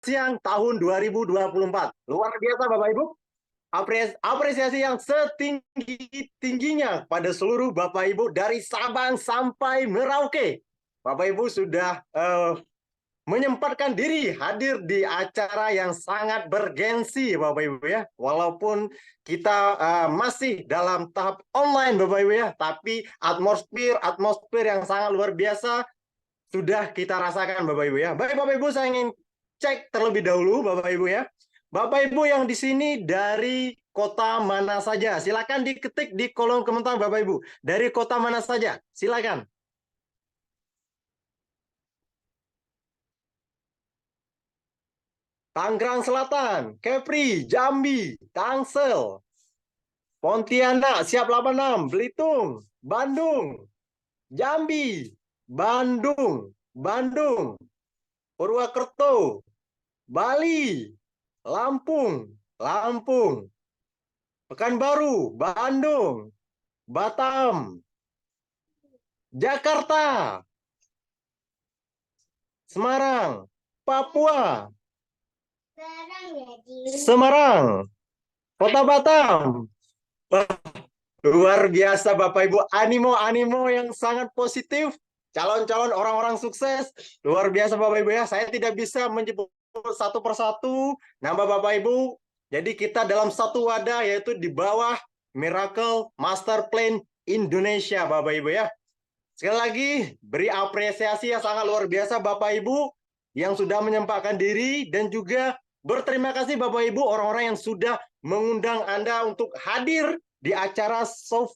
siang tahun 2024. Luar biasa Bapak Ibu. Apresiasi yang setinggi-tingginya pada seluruh Bapak Ibu dari Sabang sampai Merauke. Bapak Ibu sudah menyempatkan diri hadir di acara yang sangat bergensi Bapak Ibu ya. Walaupun kita masih dalam tahap online Bapak Ibu ya, tapi atmosfer yang sangat luar biasa sudah kita rasakan Bapak Ibu ya. Baik Bapak Ibu, saya ingin cek terlebih dahulu Bapak Ibu ya. Bapak Ibu yang di sini dari kota mana saja? Silakan diketik di kolom komentar Bapak Ibu. Dari kota mana saja? Silakan. Tangerang Selatan, Kepri, Jambi, Tangsel, Pontianak, Siap 86, Belitung, Bandung, Jambi, Bandung, Purwokerto, Bali, Lampung, Pekanbaru, Bandung, Batam, Jakarta, Semarang, Papua, Semarang, Kota Batam. Luar biasa Bapak Ibu, animo yang sangat positif, calon-calon orang-orang sukses, luar biasa Bapak Ibu ya. Saya tidak bisa menyebut satu persatu nama Bapak Ibu, jadi kita dalam satu wadah yaitu di bawah Miracle Master Plan Indonesia Bapak Ibu ya. Sekali lagi beri apresiasi yang sangat luar biasa Bapak Ibu yang sudah menyempatkan diri, dan juga berterima kasih Bapak Ibu orang-orang yang sudah mengundang Anda untuk hadir di acara soft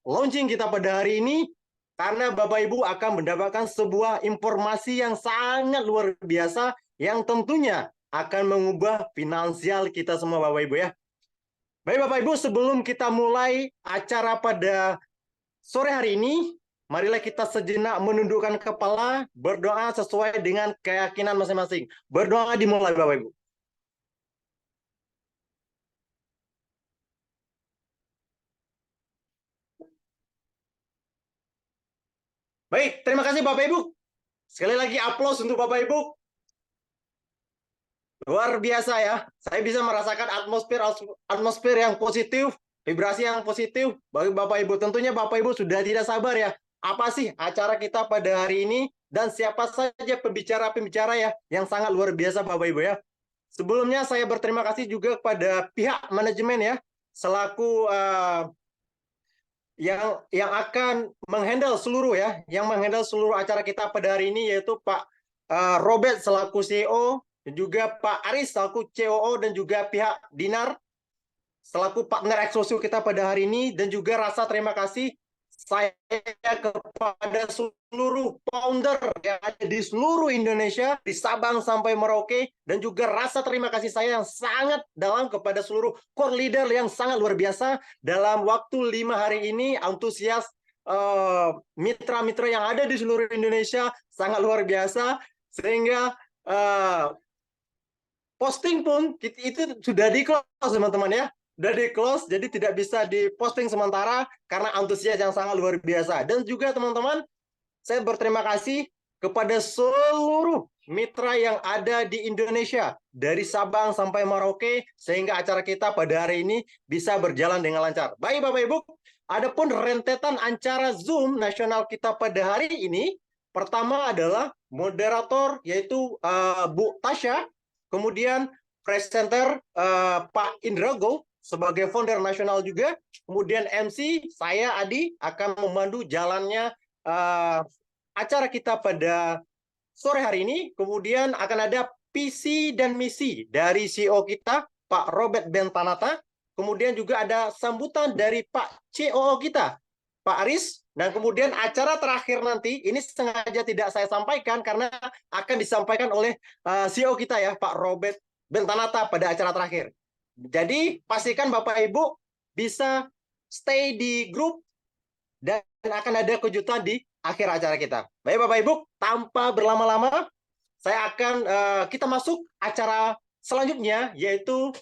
launching kita pada hari ini, karena Bapak Ibu akan mendapatkan sebuah informasi yang sangat luar biasa yang tentunya akan mengubah finansial kita semua Bapak Ibu ya. Baik Bapak Ibu, sebelum kita mulai acara pada sore hari ini, marilah kita sejenak menundukkan kepala, berdoa sesuai dengan keyakinan masing-masing. Berdoa dimulai Bapak Ibu. Baik, terima kasih Bapak Ibu. Sekali lagi aplaus untuk Bapak Ibu. Luar biasa ya. Saya bisa merasakan atmosfer yang positif, vibrasi yang positif bagi Bapak Ibu. Tentunya Bapak Ibu sudah tidak sabar ya. Apa sih acara kita pada hari ini, dan siapa saja pembicara-pembicara ya yang sangat luar biasa Bapak Ibu ya. Sebelumnya saya berterima kasih juga kepada pihak manajemen ya, selaku yang akan menghandle seluruh acara kita pada hari ini, yaitu Pak Robert selaku CEO, dan juga Pak Aris selaku COO, dan juga pihak Dinar selaku partner eksklusif kita pada hari ini. Dan juga rasa terima kasih saya kepada seluruh founder yang ada di seluruh Indonesia, di Sabang sampai Merauke, dan juga rasa terima kasih saya yang sangat dalam kepada seluruh core leader yang sangat luar biasa dalam waktu 5 hari ini. Antusias mitra-mitra yang ada di seluruh Indonesia sangat luar biasa, sehingga posting pun itu sudah di close teman-teman ya, sudah di close, jadi tidak bisa diposting sementara karena antusias yang sangat luar biasa. Dan juga teman-teman, saya berterima kasih kepada seluruh mitra yang ada di Indonesia dari Sabang sampai Merauke, sehingga acara kita pada hari ini bisa berjalan dengan lancar. Baik Bapak Ibu, adapun rentetan acara Zoom nasional kita pada hari ini, pertama adalah moderator yaitu Bu Tasya, kemudian presenter Pak Indrago sebagai founder nasional juga, kemudian MC saya Adi akan memandu jalannya acara kita pada sore hari ini. Kemudian akan ada visi dan misi dari CEO kita Pak Robert Bentanata, kemudian juga ada sambutan dari Pak COO kita Pak Aris, dan kemudian acara terakhir nanti ini sengaja tidak saya sampaikan karena akan disampaikan oleh CEO kita ya, Pak Robert Bentanata pada acara terakhir. Jadi pastikan Bapak Ibu bisa stay di grup, dan akan ada kejutan di akhir acara kita. Baik Bapak Ibu, tanpa berlama-lama, saya akan kita masuk acara selanjutnya, yaitu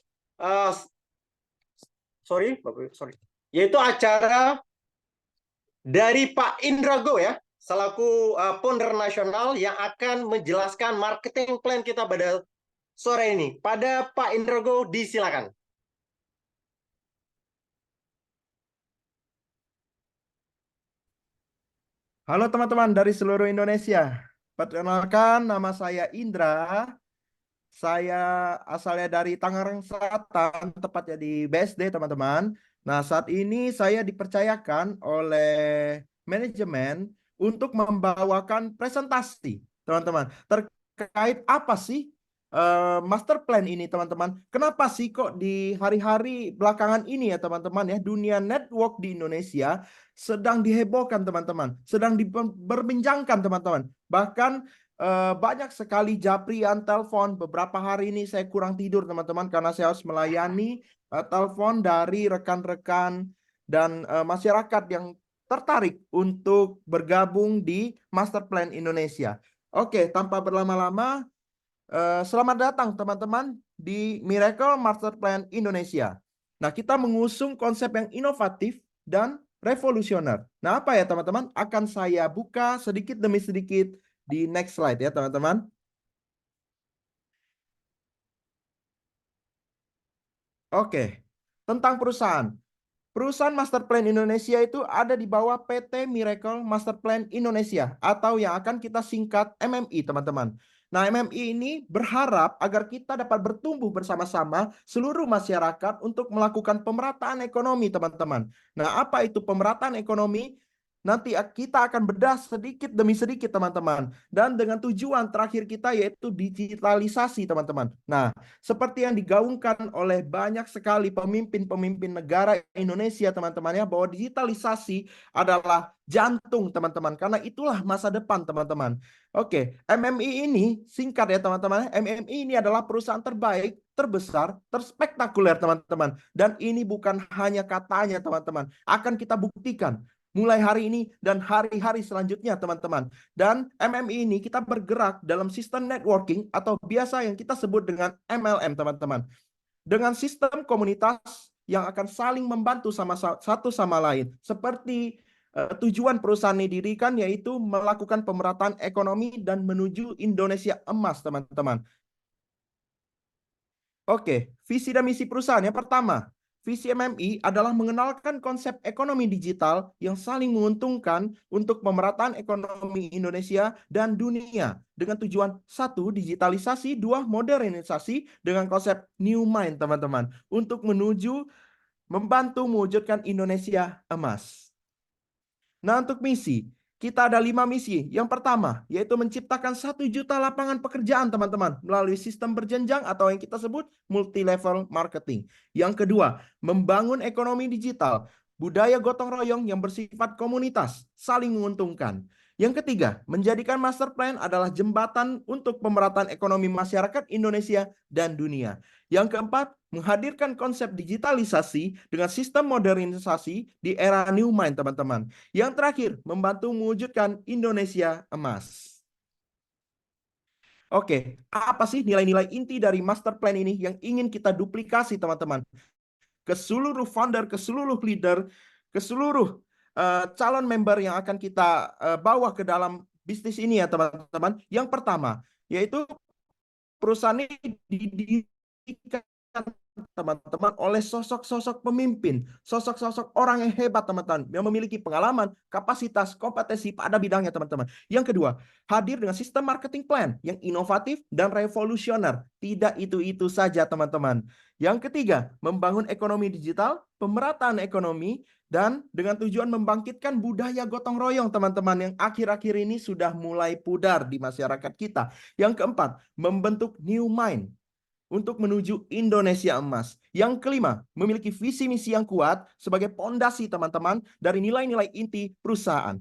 yaitu acara dari Pak Indrago ya, selaku founder nasional yang akan menjelaskan marketing plan kita pada sore ini. Pada Pak Indrogo, disilakan. Halo teman-teman dari seluruh Indonesia. Perkenalkan, nama saya Indra. Saya asalnya dari Tangerang Selatan, tepatnya di BSD, teman-teman. Nah, saat ini saya dipercayakan oleh manajemen untuk membawakan presentasi, teman-teman. Terkait apa sih master plan ini, teman-teman? Kenapa sih kok di hari-hari belakangan ini ya, teman-teman ya, dunia network di Indonesia sedang dihebohkan, teman-teman, sedang diperbincangkan, teman-teman. Bahkan banyak sekali japrian telepon. Beberapa hari ini saya kurang tidur, teman-teman, karena saya harus melayani telepon dari rekan-rekan dan masyarakat yang tertarik untuk bergabung di Master Plan Indonesia. Oke, tanpa berlama-lama, selamat datang teman-teman di Miracle Master Plan Indonesia. Nah, kita mengusung konsep yang inovatif dan revolusioner. Nah, apa ya teman-teman? Akan saya buka sedikit demi sedikit di next slide ya teman-teman. Oke, tentang perusahaan. Perusahaan Master Plan Indonesia itu ada di bawah PT Miracle Master Plan Indonesia atau yang akan kita singkat MMI, teman-teman. Nah, MMI ini berharap agar kita dapat bertumbuh bersama-sama seluruh masyarakat untuk melakukan pemerataan ekonomi, teman-teman. Nah, apa itu pemerataan ekonomi? Nanti kita akan bedah sedikit demi sedikit, teman-teman. Dan dengan tujuan terakhir kita yaitu digitalisasi, teman-teman. Nah, seperti yang digaungkan oleh banyak sekali pemimpin-pemimpin negara Indonesia, teman-teman ya, bahwa digitalisasi adalah jantung, teman-teman, karena itulah masa depan, teman-teman. Oke, MMI ini singkat ya, teman-teman. MMI ini adalah perusahaan terbaik, terbesar, terspektakuler, teman-teman. Dan ini bukan hanya katanya, teman-teman. Akan kita buktikan mulai hari ini dan hari-hari selanjutnya, teman-teman. Dan MMI ini kita bergerak dalam sistem networking atau biasa yang kita sebut dengan MLM, teman-teman. Dengan sistem komunitas yang akan saling membantu satu sama lain. Seperti tujuan perusahaan ini didirikan yaitu melakukan pemerataan ekonomi dan menuju Indonesia emas, teman-teman. Oke, visi dan misi perusahaan. Yang pertama, visi MMI adalah mengenalkan konsep ekonomi digital yang saling menguntungkan untuk pemerataan ekonomi Indonesia dan dunia dengan tujuan satu, digitalisasi, dua, modernisasi dengan konsep new mind, teman-teman, untuk menuju membantu mewujudkan Indonesia emas. Nah, untuk misi, kita ada 5 misi. Yang pertama, yaitu menciptakan 1 juta lapangan pekerjaan, teman-teman, melalui sistem berjenjang atau yang kita sebut multi-level marketing. Yang kedua, membangun ekonomi digital, budaya gotong royong yang bersifat komunitas, saling menguntungkan. Yang ketiga, menjadikan master plan adalah jembatan untuk pemerataan ekonomi masyarakat Indonesia dan dunia. Yang keempat, menghadirkan konsep digitalisasi dengan sistem modernisasi di era new mind, teman-teman. Yang terakhir, membantu mewujudkan Indonesia emas. Oke, apa sih nilai-nilai inti dari master plan ini yang ingin kita duplikasi, teman-teman? Ke seluruh founder, ke seluruh leader, ke seluruh calon member yang akan kita bawa ke dalam bisnis ini ya, teman-teman. Yang pertama, yaitu perusahaan ini didirikan, teman-teman, oleh sosok-sosok pemimpin, sosok-sosok orang yang hebat, teman-teman, yang memiliki pengalaman, kapasitas, kompetensi pada bidangnya, teman-teman. Yang kedua, hadir dengan sistem marketing plan yang inovatif dan revolusioner. Tidak itu-itu saja, teman-teman. Yang ketiga, membangun ekonomi digital, pemerataan ekonomi, dan dengan tujuan membangkitkan budaya gotong royong, teman-teman, yang akhir-akhir ini sudah mulai pudar di masyarakat kita. Yang keempat, membentuk new mind untuk menuju Indonesia emas. Yang kelima, memiliki visi misi yang kuat sebagai pondasi, teman-teman, dari nilai-nilai inti perusahaan.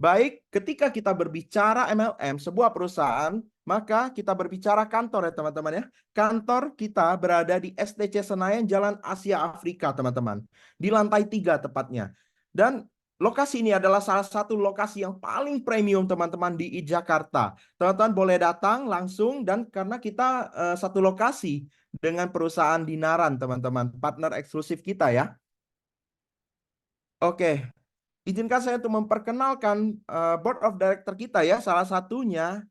Baik, ketika kita berbicara MLM, sebuah perusahaan, maka kita berbicara kantor ya, teman-teman ya. Kantor kita berada di STC Senayan, Jalan Asia Afrika, teman-teman. Di lantai 3 tepatnya. Dan lokasi ini adalah salah satu lokasi yang paling premium, teman-teman, di Jakarta. Teman-teman boleh datang langsung, dan karena kita satu lokasi dengan perusahaan Dinaran, teman-teman, partner eksklusif kita ya. Oke. izinkan saya untuk memperkenalkan board of director kita ya. Salah satunya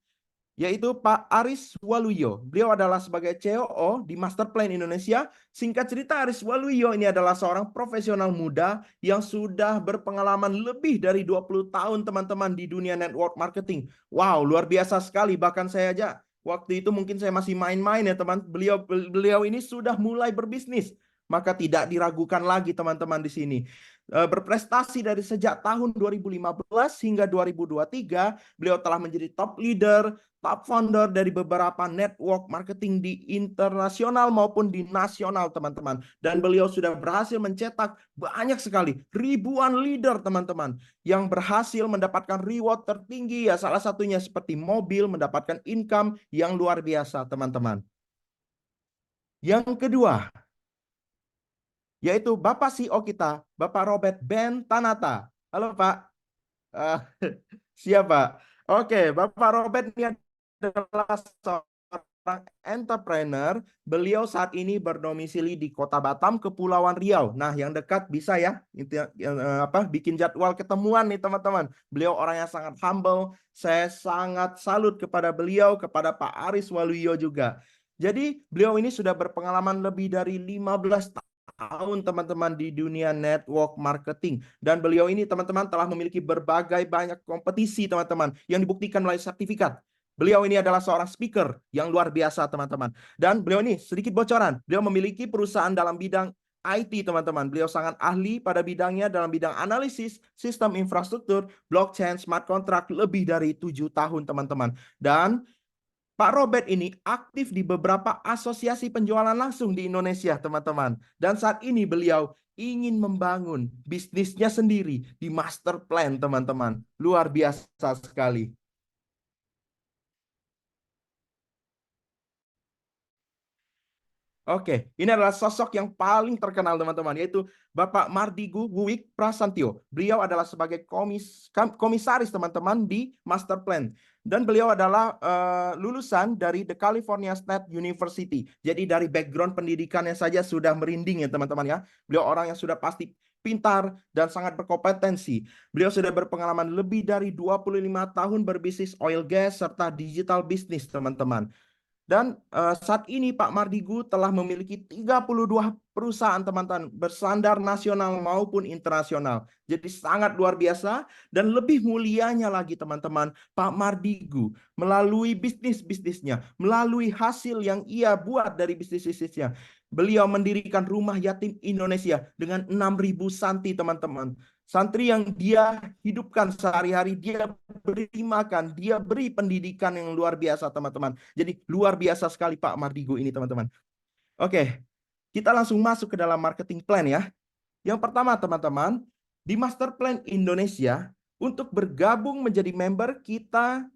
yaitu Pak Aris Waluyo. Beliau adalah sebagai COO di Master Plan Indonesia. Singkat cerita, Aris Waluyo ini adalah seorang profesional muda yang sudah berpengalaman lebih dari 20 tahun teman-teman di dunia network marketing. Wow, luar biasa sekali. Bahkan saya aja waktu itu mungkin saya masih main-main ya teman. Beliau ini sudah mulai berbisnis. Maka tidak diragukan lagi teman-teman di sini. Berprestasi dari sejak tahun 2015 hingga 2023, beliau telah menjadi top leader, top founder dari beberapa network marketing di internasional maupun di nasional teman-teman. Dan beliau sudah berhasil mencetak banyak sekali, ribuan leader teman-teman, yang berhasil mendapatkan reward tertinggi ya, salah satunya seperti mobil, mendapatkan income yang luar biasa teman-teman. Yang kedua, yaitu Bapak CEO kita, Bapak Robert Ben Tanata. Halo Pak. Eh, siapa? Oke, Bapak Robert ini adalah seorang entrepreneur. Beliau saat ini berdomisili di Kota Batam, Kepulauan Riau. Nah, yang dekat bisa ya, bikin jadwal ketemuan nih teman-teman. Beliau orang yang sangat humble. Saya sangat salut kepada beliau, kepada Pak Aris Waluyo juga. Jadi, beliau ini sudah berpengalaman lebih dari 15 tahun teman-teman di dunia network marketing, dan beliau ini teman-teman telah memiliki berbagai banyak kompetisi teman-teman yang dibuktikan melalui sertifikat. Beliau ini adalah seorang speaker yang luar biasa teman-teman, dan beliau ini sedikit bocoran, beliau memiliki perusahaan dalam bidang IT teman-teman. Beliau sangat ahli pada bidangnya dalam bidang analisis sistem infrastruktur, blockchain, smart contract lebih dari 7 tahun teman-teman. Dan Pak Robert ini aktif di beberapa asosiasi penjualan langsung di Indonesia, teman-teman. Dan saat ini beliau ingin membangun bisnisnya sendiri di master plan, teman-teman. Luar biasa sekali. Oke, ini adalah sosok yang paling terkenal teman-teman, yaitu Bapak Mardigu Wuik Prasantyo. Beliau adalah sebagai komisaris teman-teman di Master Plan. Dan beliau adalah lulusan dari The California State University. Jadi dari background pendidikannya saja sudah merinding ya teman-teman ya. Beliau orang yang sudah pasti pintar dan sangat berkompetensi. Beliau sudah berpengalaman lebih dari 25 tahun berbisnis oil gas serta digital bisnis teman-teman. Dan saat ini Pak Mardigu telah memiliki 32 perusahaan teman-teman bersandar nasional maupun internasional. Jadi sangat luar biasa, dan lebih mulianya lagi teman-teman, Pak Mardigu melalui bisnisnya, melalui hasil yang ia buat dari bisnisnya, beliau mendirikan Rumah Yatim Indonesia dengan 6.000 santi teman-teman. Santri yang dia hidupkan sehari-hari, dia beri makan, dia beri pendidikan yang luar biasa teman-teman. Jadi luar biasa sekali Pak Mardigu ini teman-teman. Oke, kita langsung masuk ke dalam marketing plan ya. Yang pertama teman-teman, di Master Plan Indonesia, untuk bergabung menjadi member kita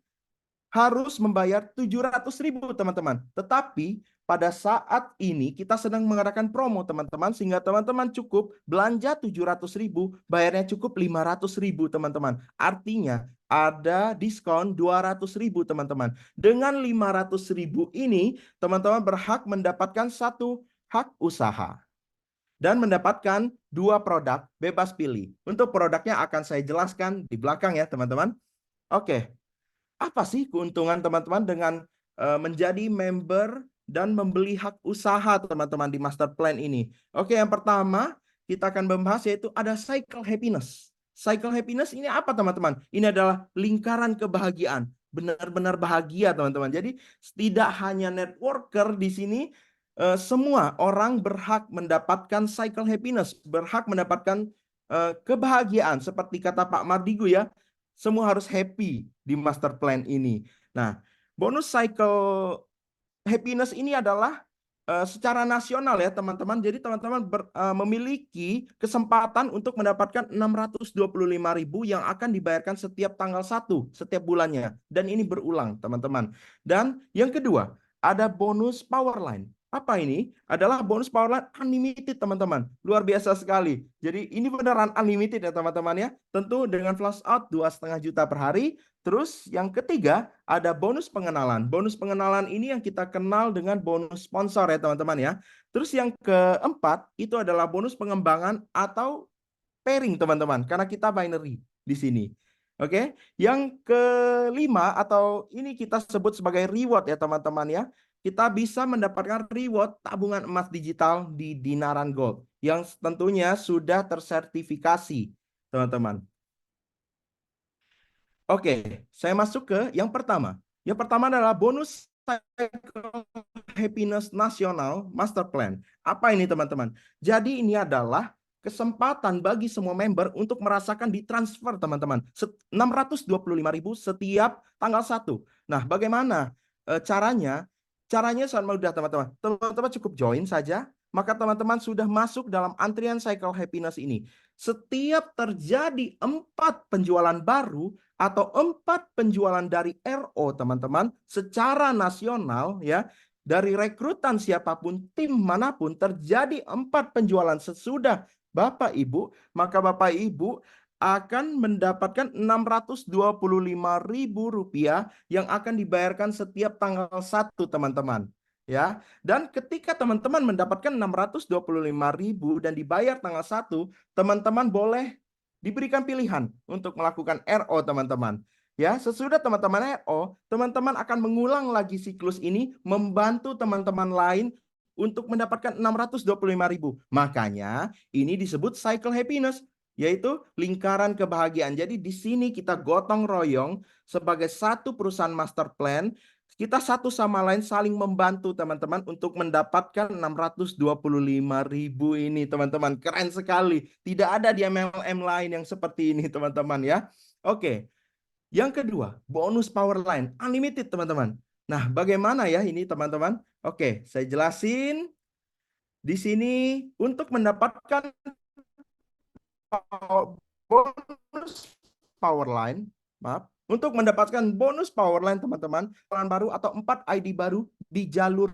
harus membayar 700.000 teman-teman. Tetapi pada saat ini kita sedang mengadakan promo teman-teman, sehingga teman-teman cukup belanja 700.000, bayarnya cukup 500.000 teman-teman. Artinya ada diskon 200.000 teman-teman. Dengan 500.000 ini teman-teman berhak mendapatkan satu hak usaha dan mendapatkan 2 produk bebas pilih. Untuk produknya akan saya jelaskan di belakang ya teman-teman. Oke. Apa sih keuntungan teman-teman dengan menjadi member dan membeli hak usaha teman-teman di master plan ini? Oke, yang pertama kita akan membahas yaitu ada cycle happiness. Cycle happiness ini apa teman-teman? Ini adalah lingkaran kebahagiaan. Benar-benar bahagia teman-teman. Jadi tidak hanya networker di sini, semua orang berhak mendapatkan cycle happiness, berhak mendapatkan kebahagiaan seperti kata Pak Mardigu ya. Semua harus happy di master plan ini. Nah, bonus cycle happiness ini adalah secara nasional ya teman-teman. Jadi teman-teman memiliki kesempatan untuk mendapatkan 625.000 yang akan dibayarkan setiap tanggal 1 setiap bulannya. Dan ini berulang teman-teman. Dan yang kedua, ada bonus Powerline. Apa ini? Adalah bonus Powerline unlimited teman-teman. Luar biasa sekali. Jadi ini beneran unlimited ya teman-teman ya. Tentu dengan flash out 2,5 juta per hari. Terus yang ketiga ada bonus pengenalan. Bonus pengenalan ini yang kita kenal dengan bonus sponsor ya teman-teman ya. Terus yang keempat itu adalah bonus pengembangan atau pairing teman-teman, karena kita binary di sini. Oke, yang kelima atau ini kita sebut sebagai reward ya teman-teman ya. Kita bisa mendapatkan reward tabungan emas digital di Dinaran Gold yang tentunya sudah tersertifikasi, teman-teman. Oke, saya masuk ke yang pertama. Yang pertama adalah bonus Cycle Happiness Nasional Master Plan. Apa ini teman-teman? Jadi ini adalah kesempatan bagi semua member untuk merasakan ditransfer teman-teman. 625.000 setiap tanggal 1. Nah, bagaimana caranya? Caranya sangat mudah teman-teman. Teman-teman cukup join saja, maka teman-teman sudah masuk dalam antrian Cycle Happiness ini. Setiap terjadi 4 penjualan baru atau 4 penjualan dari RO teman-teman secara nasional ya, dari rekrutan siapapun, tim manapun, terjadi 4 penjualan sesudah Bapak Ibu, maka Bapak Ibu akan mendapatkan Rp625.000 yang akan dibayarkan setiap tanggal 1 teman-teman. Ya, dan ketika teman-teman mendapatkan 625.000 dan dibayar tanggal 1, teman-teman boleh diberikan pilihan untuk melakukan RO teman-teman. Ya, sesudah teman-teman RO, teman-teman akan mengulang lagi siklus ini membantu teman-teman lain untuk mendapatkan 625.000. Makanya ini disebut cycle happiness, yaitu lingkaran kebahagiaan. Jadi di sini kita gotong royong sebagai satu perusahaan master plan. Kita satu sama lain saling membantu teman-teman untuk mendapatkan 625.000 ini teman-teman. Keren sekali. Tidak ada di MLM lain yang seperti ini teman-teman ya. Oke. Yang kedua, bonus power line unlimited teman-teman. Nah, bagaimana ya ini teman-teman? Oke, saya jelasin. Di sini untuk mendapatkan bonus power line, maaf, untuk mendapatkan bonus power line teman-teman, baru atau 4 ID baru di jalur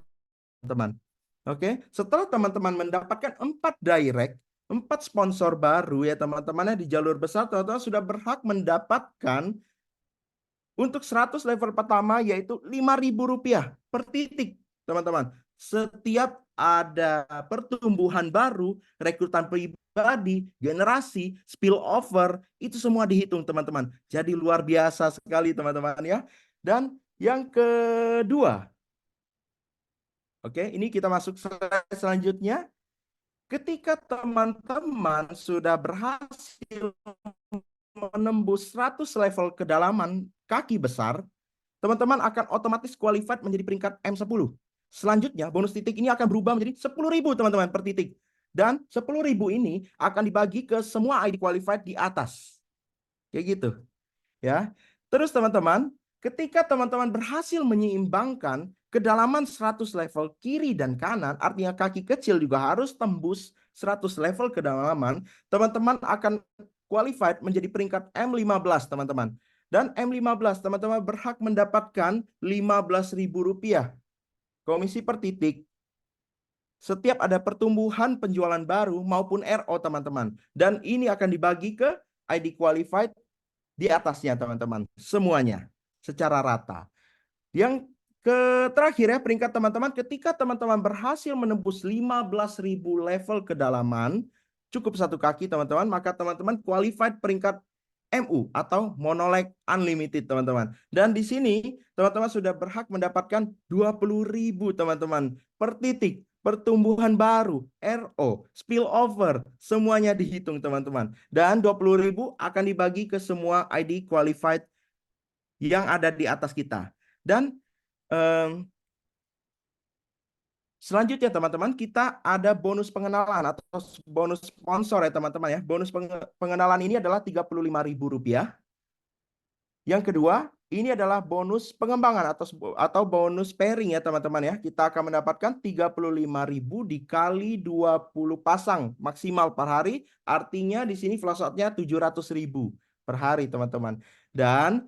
teman. Oke, setelah teman-teman mendapatkan 4 direct, 4 sponsor baru ya teman-teman di jalur besar, teman-teman sudah berhak mendapatkan untuk 100 level pertama yaitu Rp5.000 per titik, teman-teman. Setiap ada pertumbuhan baru, rekrutan pribadi, generasi, spillover, itu semua dihitung, teman-teman. Jadi luar biasa sekali, teman-teman ya. Dan yang kedua, oke, ini kita masuk slide selanjutnya. Ketika teman-teman sudah berhasil menembus 100 level kedalaman kaki besar, teman-teman akan otomatis qualified menjadi peringkat M10. Selanjutnya, bonus titik ini akan berubah menjadi 10.000 teman-teman per titik. Dan 10.000 ini akan dibagi ke semua ID qualified di atas. Kayak gitu. Ya. Terus teman-teman, ketika teman-teman berhasil menyeimbangkan kedalaman 100 level kiri dan kanan, artinya kaki kecil juga harus tembus 100 level kedalaman, teman-teman akan qualified menjadi peringkat M15 teman-teman. Dan M15 teman-teman berhak mendapatkan Rp15.000 komisi per titik setiap ada pertumbuhan penjualan baru maupun RO teman-teman. Dan ini akan dibagi ke ID qualified di atasnya teman-teman. Semuanya secara rata. Yang terakhir ya peringkat teman-teman, ketika teman-teman berhasil menembus 15.000 level kedalaman, cukup satu kaki teman-teman, maka teman-teman qualified peringkat MU atau Monoleg Unlimited teman-teman. Dan di sini teman-teman sudah berhak mendapatkan 20.000 teman-teman per titik. Pertumbuhan baru, RO, spillover, semuanya dihitung teman-teman. Dan 20.000 akan dibagi ke semua ID qualified yang ada di atas kita. Dan selanjutnya teman-teman, kita ada bonus pengenalan atau bonus sponsor ya teman-teman ya. Bonus pengenalan ini adalah Rp35.000. Yang kedua, ini adalah bonus pengembangan atau bonus pairing ya teman-teman ya. Kita akan mendapatkan 35.000 dikali 20 pasang maksimal per hari. Artinya di sini flash out-nya 700.000 per hari teman-teman. Dan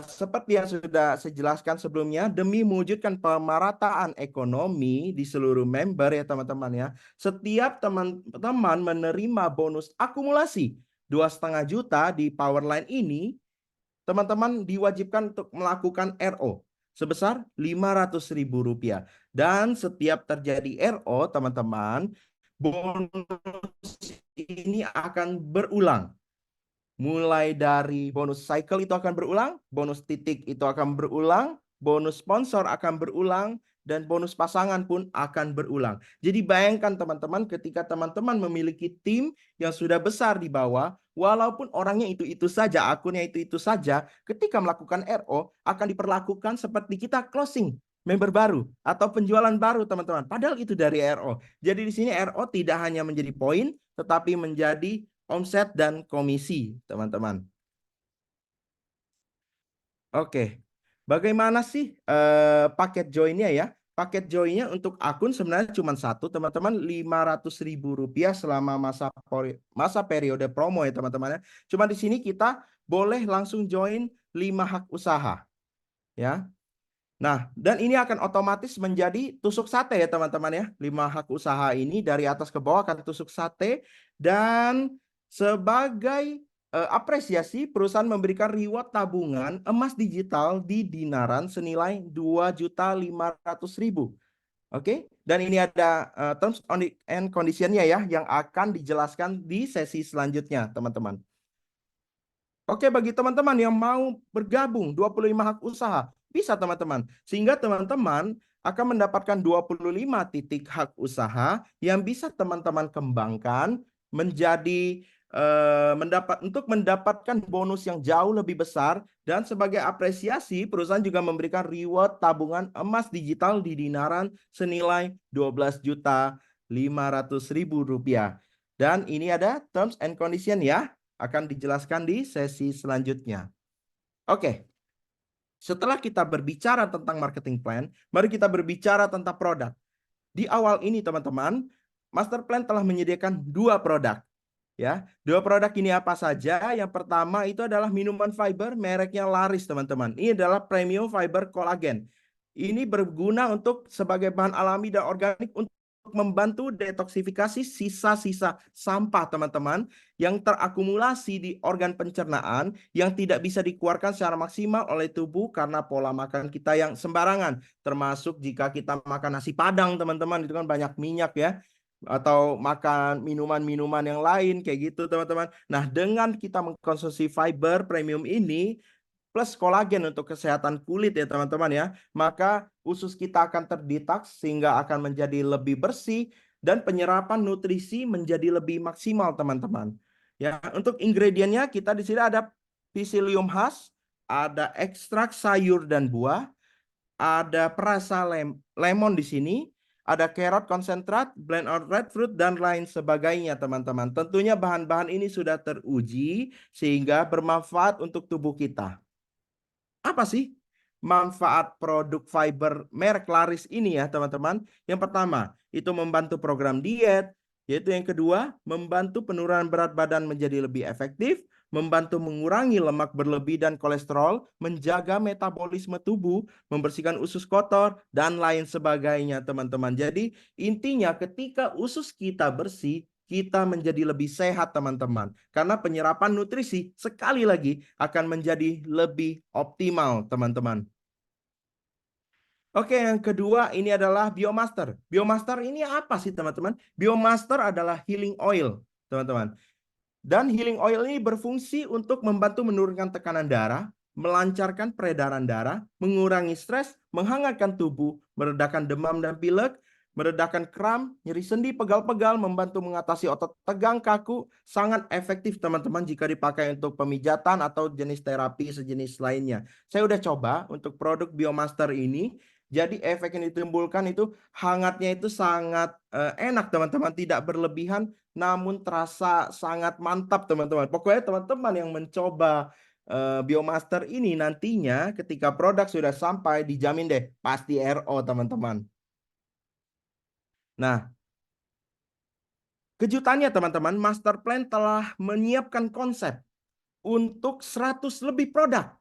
seperti yang sudah saya jelaskan sebelumnya, demi mewujudkan pemerataan ekonomi di seluruh member ya teman-teman ya. Setiap teman-teman menerima bonus akumulasi 2,5 juta di Powerline ini, teman-teman diwajibkan untuk melakukan RO sebesar Rp500.000. Dan setiap terjadi RO, teman-teman, bonus ini akan berulang. Mulai dari bonus cycle itu akan berulang, bonus titik itu akan berulang, bonus sponsor akan berulang, dan bonus pasangan pun akan berulang. Jadi bayangkan teman-teman, ketika teman-teman memiliki tim yang sudah besar di bawah, walaupun orangnya itu-itu saja, akunnya itu-itu saja, ketika melakukan RO akan diperlakukan seperti kita closing member baru atau penjualan baru teman-teman. Padahal itu dari RO. Jadi di sini RO tidak hanya menjadi poin, tetapi menjadi omset dan komisi, teman-teman. Oke, bagaimana sih paket joinnya ya? Paket joinnya untuk akun sebenarnya cuma satu, teman-teman, Rp500.000 selama masa periode promo ya, teman-teman ya. Cuma di sini kita boleh langsung join 5 hak usaha, ya. Nah, dan ini akan otomatis menjadi tusuk sate ya teman-teman ya. 5 hak usaha ini dari atas ke bawah akan tusuk sate. Dan sebagai apresiasi, perusahaan memberikan reward tabungan emas digital di dinaran senilai 2.500.000. Oke, dan ini ada terms and condition-nya ya yang akan dijelaskan di sesi selanjutnya teman-teman. Oke, bagi teman-teman yang mau bergabung 25 hak usaha, bisa teman-teman. Sehingga teman-teman akan mendapatkan 25 titik hak usaha yang bisa teman-teman kembangkan menjadi untuk mendapatkan bonus yang jauh lebih besar. Dan sebagai apresiasi, perusahaan juga memberikan reward tabungan emas digital di dinaran senilai Rp12.500.000. Dan ini ada terms and condition ya, akan dijelaskan di sesi selanjutnya. Oke, setelah kita berbicara tentang marketing plan, mari kita berbicara tentang produk. Di awal ini teman-teman, Master Plan telah menyediakan 2 produk. Ya, 2 produk ini apa saja? Yang pertama itu adalah minuman fiber mereknya laris teman-teman. Ini adalah premium fiber kolagen. Ini berguna untuk sebagai bahan alami dan organik untuk membantu detoksifikasi sisa-sisa sampah teman-teman yang terakumulasi di organ pencernaan yang tidak bisa dikeluarkan secara maksimal oleh tubuh karena pola makan kita yang sembarangan, termasuk jika kita makan nasi padang teman-teman, itu kan banyak minyak ya, atau makan minuman-minuman yang lain kayak gitu teman-teman. Nah, dengan kita mengkonsumsi fiber premium ini plus kolagen untuk kesehatan kulit ya teman-teman ya, maka usus kita akan terdetoks sehingga akan menjadi lebih bersih dan penyerapan nutrisi menjadi lebih maksimal teman-teman. Ya, untuk ingredientnya kita di sini ada psyllium husk, ada ekstrak sayur dan buah, ada perasa lemon di sini, ada carrot konsentrat, blend of red fruit, dan lain sebagainya teman-teman. Tentunya bahan-bahan ini sudah teruji sehingga bermanfaat untuk tubuh kita. Apa sih manfaat produk fiber merek laris ini ya teman-teman? Yang pertama, itu membantu program diet, yaitu yang kedua, membantu penurunan berat badan menjadi lebih efektif, membantu mengurangi lemak berlebih dan kolesterol, menjaga metabolisme tubuh, membersihkan usus kotor, dan lain sebagainya teman-teman. Jadi intinya ketika usus kita bersih, kita menjadi lebih sehat teman-teman. Karena penyerapan nutrisi sekali lagi akan menjadi lebih optimal teman-teman. Oke, yang kedua ini adalah Biomaster. Biomaster ini apa sih teman-teman? Biomaster adalah healing oil teman-teman. Dan healing oil ini berfungsi untuk membantu menurunkan tekanan darah, melancarkan peredaran darah, mengurangi stres, menghangatkan tubuh, meredakan demam dan pilek, meredakan kram, nyeri sendi, pegal-pegal, membantu mengatasi otot tegang, kaku, sangat efektif teman-teman jika dipakai untuk pemijatan atau jenis terapi sejenis lainnya. Saya udah coba untuk produk Biomaster ini, jadi efek yang ditimbulkan itu hangatnya itu sangat enak teman-teman, tidak berlebihan, namun terasa sangat mantap teman-teman. Pokoknya teman-teman yang mencoba Biomaster ini nantinya ketika produk sudah sampai dijamin deh pasti RO teman-teman. Nah, kejutannya teman-teman, Master Plan telah menyiapkan konsep untuk 100 lebih produk.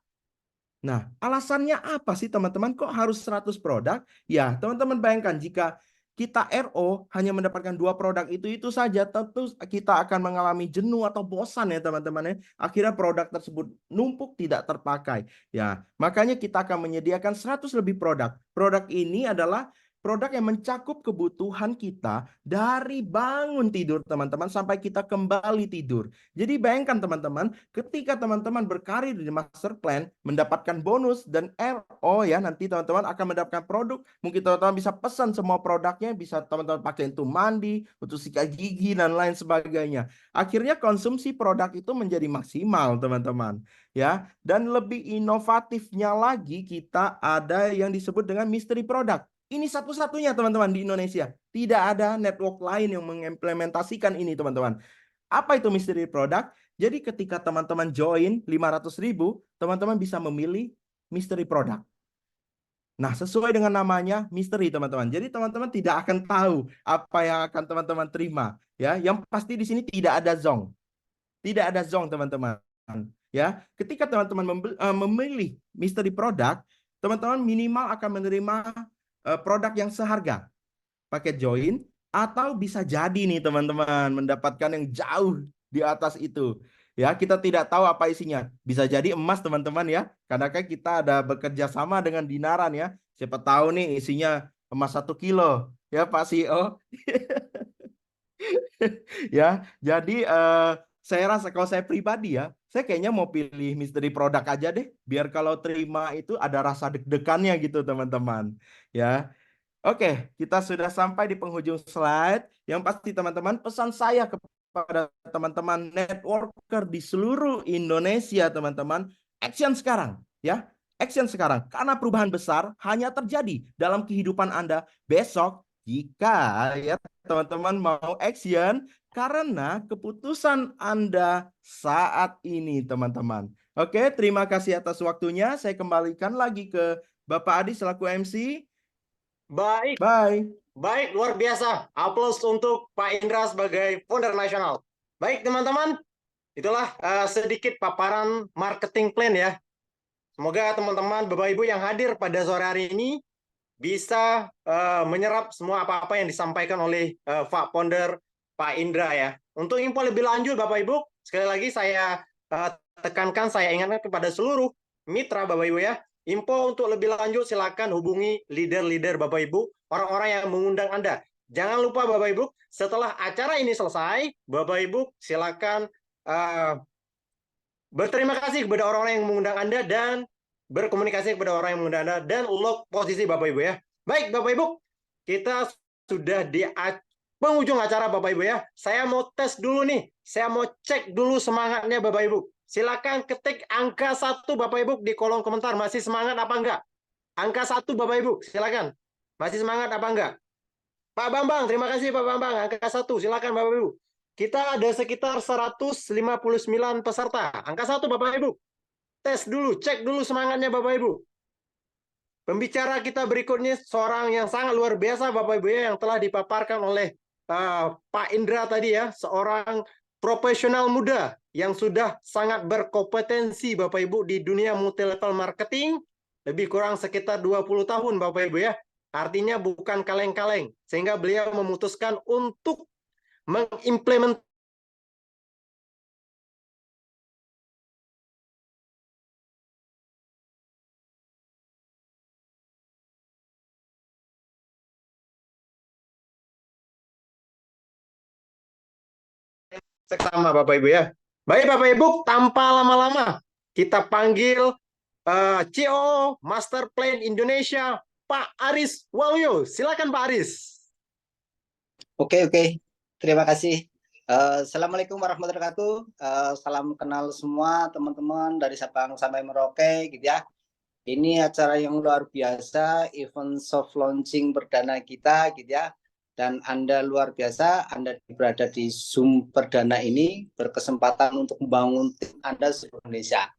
Nah, alasannya apa sih teman-teman? Kok harus 100 produk? Ya, teman-teman bayangkan jika kita RO hanya mendapatkan 2 produk itu saja, tentu kita akan mengalami jenuh atau bosan ya teman-teman ya. Akhirnya produk tersebut numpuk tidak terpakai. Ya, makanya kita akan menyediakan 100 lebih produk. Produk ini adalah produk yang mencakup kebutuhan kita dari bangun tidur teman-teman sampai kita kembali tidur. Jadi bayangkan teman-teman, ketika teman-teman berkarir di master plan, mendapatkan bonus dan RO ya, nanti teman-teman akan mendapatkan produk. Mungkin teman-teman bisa pesan semua produknya, bisa teman-teman pakai untuk mandi, untuk sikat gigi dan lain sebagainya. Akhirnya konsumsi produk itu menjadi maksimal teman-teman ya. Dan lebih inovatifnya lagi kita ada yang disebut dengan mystery product. Ini satu-satunya teman-teman di Indonesia. Tidak ada network lain yang mengimplementasikan ini teman-teman. Apa itu mystery product? Jadi ketika teman-teman join 500.000, teman-teman bisa memilih mystery product. Nah, sesuai dengan namanya mystery teman-teman. Jadi teman-teman tidak akan tahu apa yang akan teman-teman terima. Ya, yang pasti di sini tidak ada zong. Tidak ada zong teman-teman. Ya, ketika teman-teman memilih mystery product, teman-teman minimal akan menerima produk yang seharga paket join, atau bisa jadi nih teman-teman mendapatkan yang jauh di atas itu. Ya, kita tidak tahu apa isinya. Bisa jadi emas teman-teman ya, karena kan kita ada bekerja sama dengan Dinaran ya. Siapa tahu nih isinya emas 1 kilo ya Pak CEO. Ya, jadi saya rasa kalau saya pribadi ya, saya kayaknya mau pilih misteri produk aja deh, biar kalau terima itu ada rasa deg-degannya gitu teman-teman. Ya, oke, kita sudah sampai di penghujung slide. Yang pasti teman-teman, pesan saya kepada teman-teman networker di seluruh Indonesia, teman-teman, action sekarang, ya. Action sekarang, karena perubahan besar hanya terjadi dalam kehidupan Anda besok jika ya teman-teman mau action karena keputusan Anda saat ini, teman-teman. Oke, terima kasih atas waktunya. Saya kembalikan lagi ke Bapak Adi selaku MC. Baik, Bye. baik, luar biasa. Aplaus untuk Pak Indra sebagai founder nasional. Baik, teman-teman, itulah sedikit paparan marketing plan ya. Semoga teman-teman, Bapak Ibu yang hadir pada sore hari ini bisa menyerap semua apa-apa yang disampaikan oleh Pak Founder Pak Indra ya. Untuk info lebih lanjut Bapak Ibu, sekali lagi saya tekankan, saya ingatkan kepada seluruh mitra Bapak Ibu ya. Info untuk lebih lanjut silakan hubungi leader-leader Bapak Ibu, orang-orang yang mengundang Anda. Jangan lupa Bapak Ibu, setelah acara ini selesai, Bapak Ibu silakan berterima kasih kepada orang-orang yang mengundang Anda dan berkomunikasi kepada orang yang mengundang Anda dan lock posisi Bapak Ibu ya. Baik Bapak Ibu, kita sudah di penghujung acara Bapak Ibu ya. Saya mau tes dulu nih. Saya mau cek dulu semangatnya Bapak Ibu. Silakan ketik angka 1 Bapak Ibu di kolom komentar. Masih semangat apa enggak? Angka 1 Bapak Ibu, silakan. Masih semangat apa enggak? Pak Bambang, terima kasih Pak Bambang. Angka 1, silakan Bapak Ibu. Kita ada sekitar 159 peserta. Angka 1 Bapak Ibu. Tes dulu, cek dulu semangatnya Bapak Ibu. Pembicara kita berikutnya seorang yang sangat luar biasa Bapak Ibu ya, yang telah dipaparkan oleh Pak Indra tadi ya, seorang profesional muda yang sudah sangat berkompetensi Bapak Ibu di dunia multi level marketing, lebih kurang sekitar 20 tahun Bapak Ibu ya. Artinya bukan kaleng-kaleng, sehingga beliau memutuskan untuk mengimplementasikan seksama Bapak Ibu ya. Baik Bapak Ibu, tanpa lama-lama kita panggil CEO Master Plan Indonesia Pak Aris Waluyo. Silakan Pak Aris. Oke. Terima kasih. Assalamualaikum warahmatullahi wabarakatuh. Salam kenal semua teman-teman dari Sabang sampai Merauke gitu ya. Ini acara yang luar biasa, event soft launching perdana kita gitu ya. Dan Anda luar biasa, Anda berada di Zoom perdana ini berkesempatan untuk membangun tim Anda seluruh Indonesia.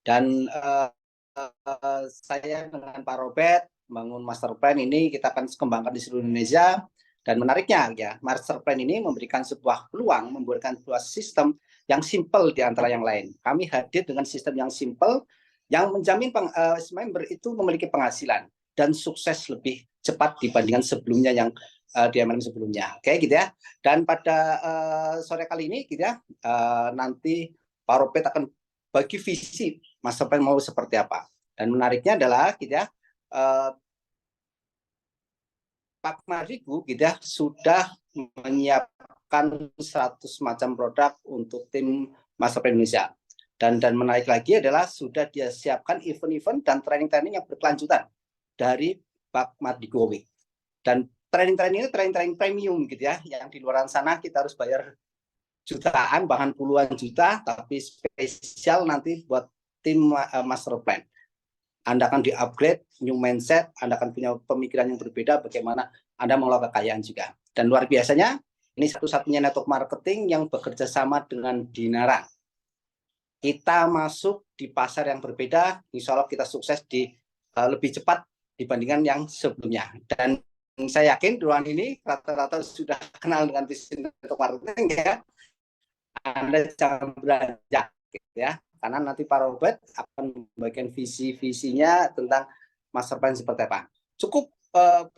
Dan saya dengan Pak Robert membangun master plan ini kita akan kembangkan di seluruh Indonesia. Dan menariknya ya, master plan ini memberikan sebuah peluang, memberikan sebuah sistem yang simple di antara yang lain. Kami hadir dengan sistem yang simple yang menjamin member itu memiliki penghasilan dan sukses lebih cepat dibandingkan sebelumnya yang dia sebelumnya. Oke gitu ya. Dan pada sore kali ini gitu ya, nanti Pak Robert akan bagi visi master plan mau seperti apa. Dan menariknya adalah gitu ya, Pak Marigu gitu ya, sudah menyiapkan 100 macam produk untuk tim Master Plan Indonesia. Dan menarik lagi adalah sudah dia siapkan event-event dan training-training yang berkelanjutan dari Pak Marigu. Dan training-training itu training-training premium gitu ya, yang di luar sana kita harus bayar jutaan bahkan puluhan juta, tapi spesial nanti buat tim Master Plan. Anda akan di-upgrade, new mindset, Anda akan punya pemikiran yang berbeda bagaimana Anda mengelola kekayaan juga. Dan luar biasanya, ini satu-satunya network marketing yang bekerja sama dengan Dinara. Kita masuk di pasar yang berbeda, insya Allah kita sukses di lebih cepat dibandingkan yang sebelumnya. Dan saya yakin di ruangan ini rata-rata sudah kenal dengan bisnis network marketing ya. Anda jangan beranjak ya, karena nanti Pak Robert akan membagikan visi-visinya tentang master plan seperti apa. Cukup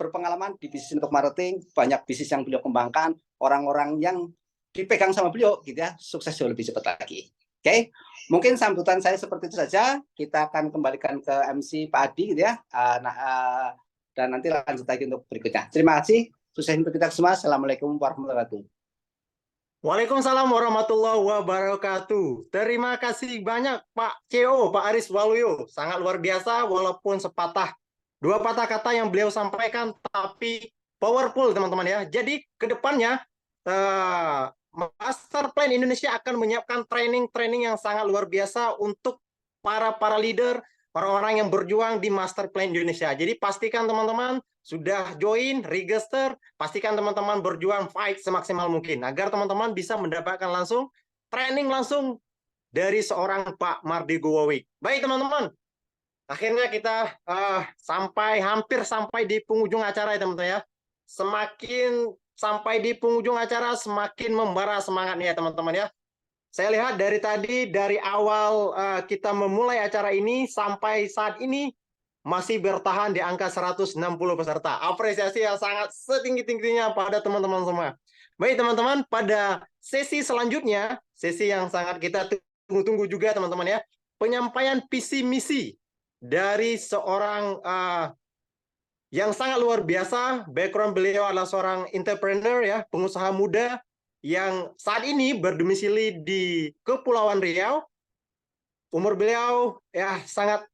berpengalaman di bisnis network marketing, banyak bisnis yang beliau kembangkan, orang-orang yang dipegang sama beliau gitu ya, sukses jauh lebih cepat lagi. Oke, mungkin sambutan saya seperti itu saja. Kita akan kembalikan ke MC Pak Adi gitu ya, dan nanti lanjut lagi untuk berikutnya. Terima kasih, sukses untuk kita semua. Assalamualaikum warahmatullahi wabarakatuh. Waalaikumsalam warahmatullahi wabarakatuh. Terima kasih banyak Pak CEO, Pak Aris Waluyo. Sangat luar biasa walaupun sepatah dua patah kata yang beliau sampaikan, tapi powerful teman-teman ya. Jadi kedepannya Master Plan Indonesia akan menyiapkan training-training yang sangat luar biasa untuk para leader, orang-orang yang berjuang di Master Plan Indonesia. Jadi pastikan teman-teman sudah join, register, pastikan teman-teman berjuang fight semaksimal mungkin agar teman-teman bisa mendapatkan langsung training langsung dari seorang Pak Mardigu Wawik. Baik teman-teman, akhirnya kita hampir sampai di penghujung acara ya teman-teman ya. Semakin sampai di penghujung acara semakin membara semangatnya ya teman-teman ya. Saya lihat dari tadi, dari awal kita memulai acara ini sampai saat ini masih bertahan di angka 160 peserta. Apresiasi yang sangat setinggi-tingginya pada teman-teman semua. Baik teman-teman, pada sesi selanjutnya, sesi yang sangat kita tunggu-tunggu juga teman-teman ya, penyampaian visi misi dari seorang yang sangat luar biasa. Background beliau adalah seorang entrepreneur ya, pengusaha muda yang saat ini berdomisili di Kepulauan Riau. Umur beliau ya sangat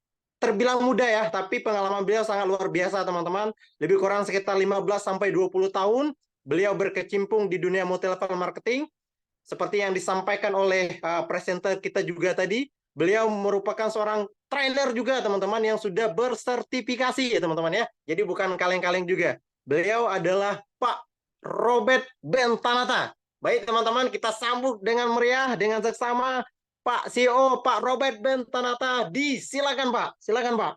terbilang muda ya, tapi pengalaman beliau sangat luar biasa teman-teman. Lebih kurang sekitar 15-20 tahun beliau berkecimpung di dunia multi-level marketing. Seperti yang disampaikan oleh presenter kita juga tadi, beliau merupakan seorang trainer juga teman-teman yang sudah bersertifikasi ya teman-teman ya. Jadi bukan kaleng-kaleng juga. Beliau adalah Pak Robert Bentanata. Baik teman-teman, kita sambut dengan meriah, dengan seksama Pak CEO, Pak Robert Bentanata. Silakan Pak, silakan Pak.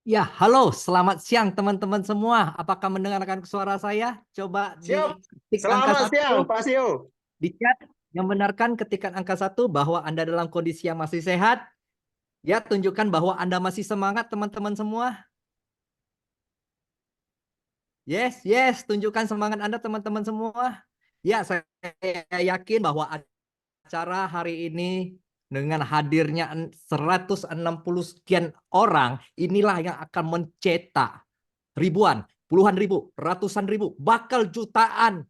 Ya, halo, selamat siang teman-teman semua. Apakah mendengarkan suara saya? Coba Siap. di Selamat siang Pak CEO. Di chat yang benarkan ketikkan angka 1 bahwa Anda dalam kondisi yang masih sehat. Ya, tunjukkan bahwa Anda masih semangat teman-teman semua. Yes, tunjukkan semangat Anda teman-teman semua. Ya, saya yakin bahwa acara hari ini dengan hadirnya 160 sekian orang, inilah yang akan mencetak ribuan, puluhan ribu, ratusan ribu, bakal jutaan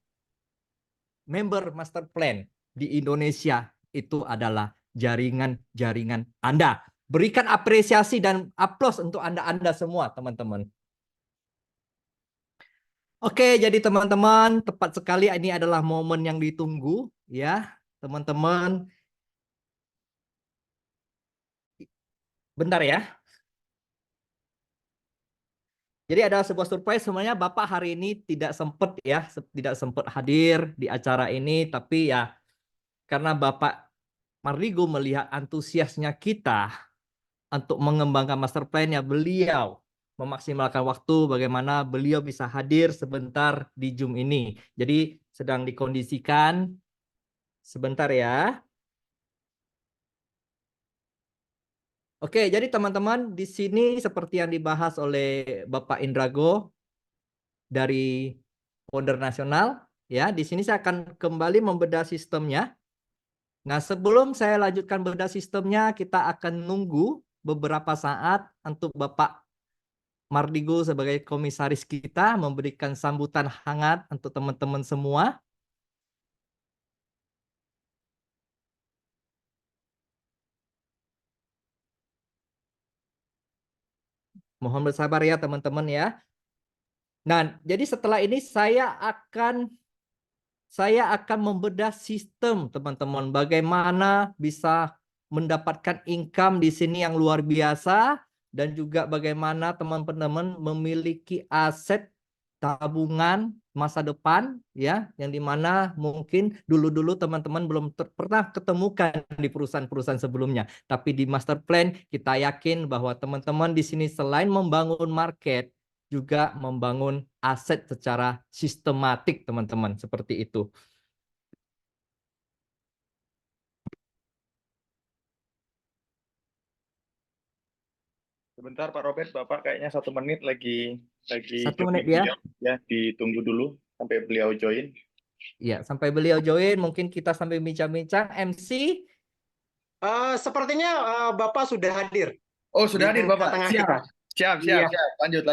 member Master Plan di Indonesia. Itu adalah jaringan-jaringan Anda. Berikan apresiasi dan aplaus untuk Anda semua, teman-teman. Oke, jadi teman-teman, tepat sekali ini adalah momen yang ditunggu, ya, teman-teman. Bentar ya. Jadi ada sebuah surprise, sebenarnya Bapak hari ini tidak sempat hadir di acara ini, tapi ya karena Bapak Mardigu melihat antusiasnya kita untuk mengembangkan master plan, ya beliau memaksimalkan waktu bagaimana beliau bisa hadir sebentar di Zoom ini. Jadi sedang dikondisikan sebentar ya. Oke, jadi teman-teman di sini seperti yang dibahas oleh Bapak Indrago dari Founder Nasional, ya di sini saya akan kembali membedah sistemnya. Nah, sebelum saya lanjutkan bedah sistemnya, kita akan nunggu beberapa saat untuk Bapak Mardigo sebagai komisaris kita memberikan sambutan hangat untuk teman-teman semua. Mohon bersabar ya teman-teman ya. Nah, jadi setelah ini saya akan membedah sistem teman-teman. Bagaimana bisa mendapatkan income di sini yang luar biasa dan juga bagaimana teman-teman memiliki aset tabungan masa depan ya, yang dimana mungkin dulu-dulu teman-teman belum pernah ketemukan di perusahaan-perusahaan sebelumnya. Tapi di master plan kita yakin bahwa teman-teman di sini selain membangun market juga membangun aset secara sistematik teman-teman, seperti itu. Sebentar Pak Robert, Bapak kayaknya 1 menit lagi 1 menit join ya. beliau. Ya, ditunggu dulu sampai beliau join. Ya, sampai beliau join, mungkin kita sambil bincang-bincang. MC, Sepertinya Bapak sudah hadir Oh, di sudah hadir Bapak. tengah-tengah Siap. kita. Siap. Iya. Lanjut.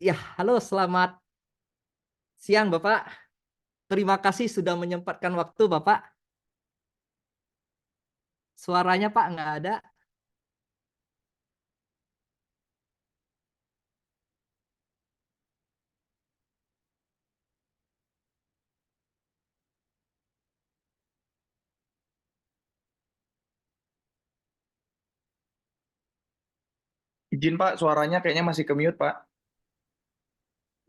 ya halo selamat siang Bapak. Terima kasih sudah menyempatkan waktu Bapak. Suaranya Pak nggak ada. Izin Pak, suaranya kayaknya masih ke mute Pak.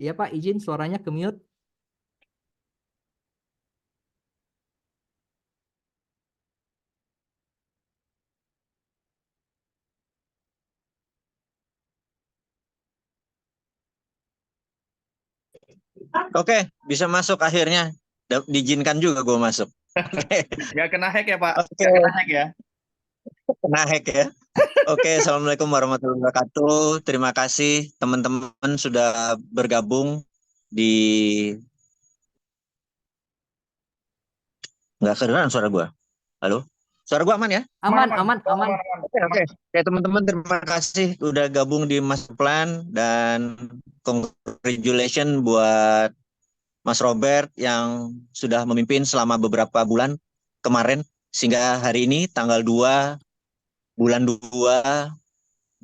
Iya Pak, izin suaranya ke mute. Oke, bisa masuk akhirnya. Diizinkan juga gue masuk. Nggak kena hack ya Pak? Oke. Nggak kena hack ya? Kena hack ya. Oke, Assalamualaikum warahmatullahi wabarakatuh. Terima kasih teman-teman sudah bergabung di... Nggak kedengeran suara gue. Halo? Suara gue aman ya? Aman. Oke. Teman-teman terima kasih udah gabung di Master Plan dan congratulations buat Mas Robert yang sudah memimpin selama beberapa bulan kemarin sehingga hari ini tanggal 2 bulan 2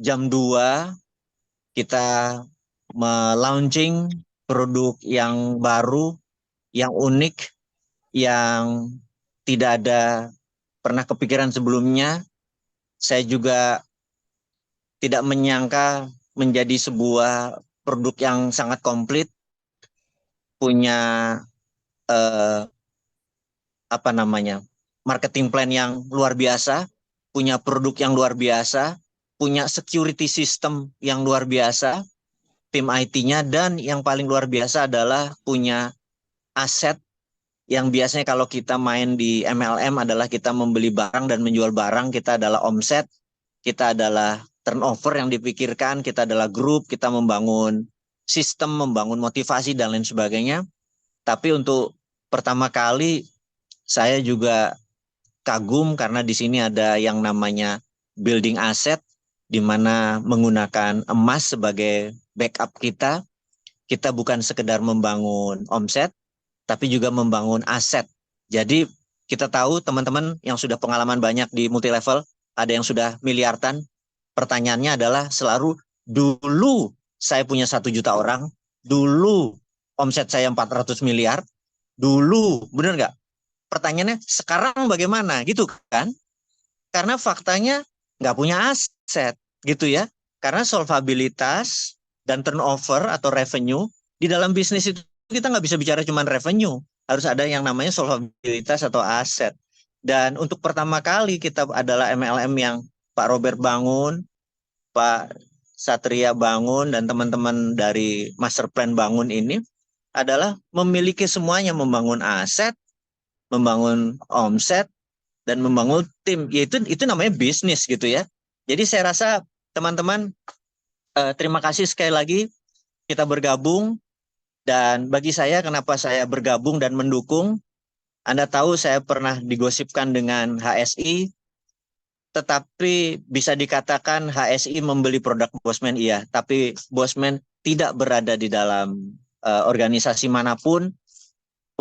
jam 2 kita melaunching produk yang baru, yang unik, yang tidak ada pernah kepikiran sebelumnya. Saya juga tidak menyangka menjadi sebuah produk yang sangat komplit, punya marketing plan yang luar biasa, punya produk yang luar biasa, punya security system yang luar biasa, tim IT-nya, dan yang paling luar biasa adalah punya aset yang biasanya kalau kita main di MLM adalah kita membeli barang dan menjual barang, kita adalah omset, kita adalah turnover yang dipikirkan, kita adalah grup, kita membangun sistem, membangun motivasi dan lain sebagainya. Tapi untuk pertama kali saya juga kagum karena di sini ada yang namanya building asset, di mana menggunakan emas sebagai backup kita. Kita bukan sekedar membangun omset, tapi juga membangun aset. Jadi kita tahu teman-teman yang sudah pengalaman banyak di multi level, ada yang sudah miliaran. Pertanyaannya adalah selalu, dulu saya punya 1 juta orang, dulu omset saya 400 miliar, dulu, benar nggak? Pertanyaannya sekarang bagaimana gitu kan? Karena faktanya nggak punya aset gitu ya. Karena solvabilitas dan turnover atau revenue di dalam bisnis itu kita nggak bisa bicara cuma revenue, harus ada yang namanya solvabilitas atau aset. Dan untuk pertama kali kita adalah MLM yang Pak Robert bangun, Pak Satria bangun, dan teman-teman dari Master Plan bangun ini adalah memiliki semuanya, membangun aset, membangun omset, dan membangun tim. Yaitu itu namanya bisnis gitu ya. Jadi saya rasa teman-teman terima kasih sekali lagi kita bergabung. Dan bagi saya, kenapa saya bergabung dan mendukung, Anda tahu saya pernah digosipkan dengan HSI, tetapi bisa dikatakan HSI membeli produk Bosman iya, tapi Bosman tidak berada di dalam organisasi manapun.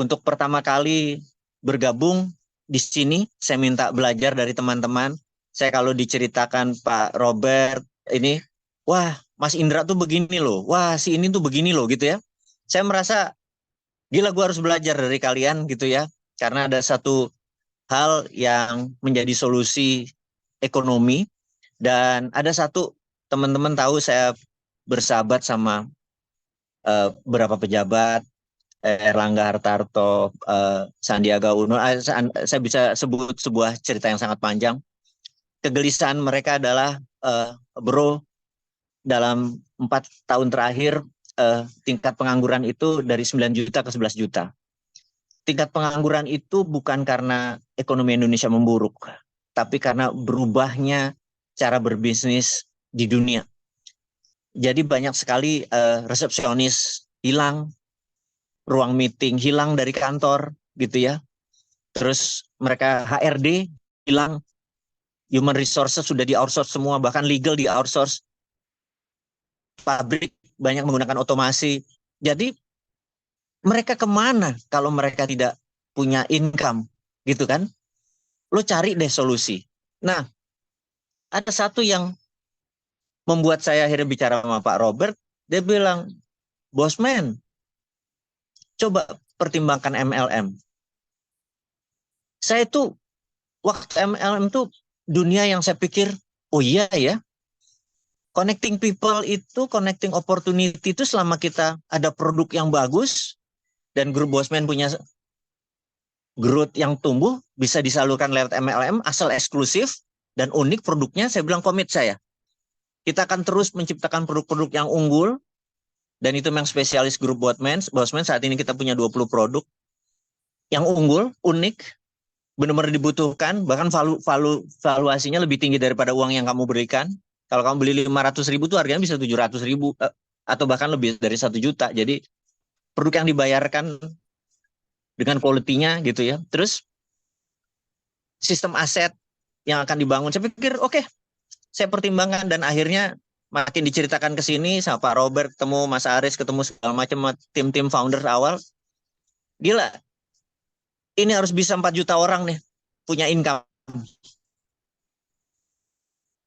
Untuk pertama kali bergabung di sini, saya minta belajar dari teman-teman. Saya kalau diceritakan Pak Robert ini, wah Mas Indra tuh begini loh, wah si ini tuh begini loh gitu ya. Saya merasa gila, gue harus belajar dari kalian gitu ya, karena ada satu hal yang menjadi solusi ekonomi. Dan ada satu, teman-teman tahu saya bersahabat sama beberapa pejabat, Erlangga Hartarto, Sandiaga Uno. Saya bisa sebut sebuah cerita yang sangat panjang. Kegelisahan mereka adalah, bro, dalam 4 tahun terakhir tingkat pengangguran itu dari 9 juta ke 11 juta. Tingkat pengangguran itu bukan karena ekonomi Indonesia memburuk, tapi karena berubahnya cara berbisnis di dunia. Jadi banyak sekali resepsionis hilang, ruang meeting hilang dari kantor gitu ya. Terus mereka HRD hilang, human resources sudah di outsource semua, bahkan legal di outsource. Pabrik banyak menggunakan otomasi. Jadi mereka kemana kalau mereka tidak punya income gitu kan? Lo cari deh solusi. Nah, ada satu yang membuat saya akhirnya bicara sama Pak Robert. Dia bilang, Bosman, coba pertimbangkan MLM. Saya tuh waktu MLM tuh dunia yang saya pikir, oh iya ya, connecting people itu, connecting opportunity itu selama kita ada produk yang bagus dan grup Bosman punya growth yang tumbuh, bisa disalurkan lewat MLM asal eksklusif dan unik produknya, saya bilang komit saya. Kita akan terus menciptakan produk-produk yang unggul, dan itu memang spesialis grup Bosman. Saat ini kita punya 20 produk yang unggul, unik, benar-benar dibutuhkan, bahkan valuasinya lebih tinggi daripada uang yang kamu berikan. Kalau kamu beli 500.000 tuh harganya bisa 700.000 atau bahkan lebih dari 1 juta. Jadi produk yang dibayarkan dengan quality-nya gitu ya. Terus sistem aset yang akan dibangun, saya pikir oke, saya pertimbangkan, dan akhirnya makin diceritakan ke sini sama Pak Robert, ketemu Mas Aris, ketemu segala macam tim-tim founder awal. Gila, ini harus bisa 4 juta orang nih punya income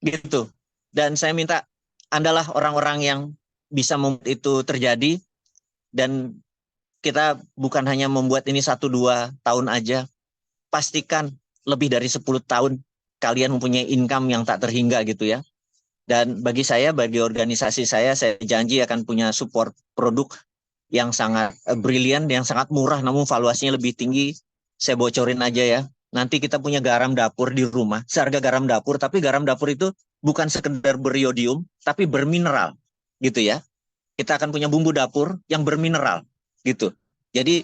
gitu. Dan saya minta Andalah orang-orang yang bisa membuat itu terjadi. Dan kita bukan hanya membuat ini 1-2 tahun aja, pastikan lebih dari 10 tahun kalian mempunyai income yang tak terhingga gitu ya. Dan bagi saya, bagi organisasi saya janji akan punya support produk yang sangat brilian, yang sangat murah namun valuasinya lebih tinggi. Saya bocorin aja ya, nanti kita punya garam dapur di rumah, seharga garam dapur, tapi garam dapur itu bukan sekedar beriodium, tapi bermineral gitu ya. Kita akan punya bumbu dapur yang bermineral gitu. Jadi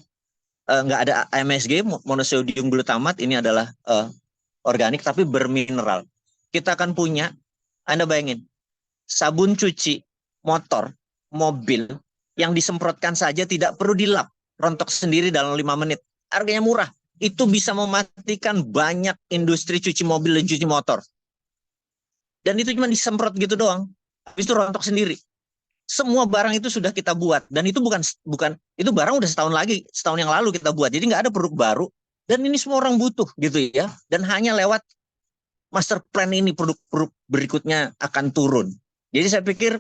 nggak ada MSG, monosodium glutamat, ini adalah organik tapi bermineral. Kita akan punya, Anda bayangin, sabun cuci motor, mobil yang disemprotkan saja tidak perlu dilap, rontok sendiri dalam 5 menit. Harganya murah. Itu bisa mematikan banyak industri cuci mobil dan cuci motor. Dan itu cuma disemprot gitu doang. Habis itu rontok sendiri. Semua barang itu sudah kita buat, dan itu bukan itu barang udah setahun yang lalu kita buat. Jadi nggak ada produk baru, dan ini semua orang butuh gitu ya. Dan hanya lewat master plan ini produk-produk berikutnya akan turun. Jadi saya pikir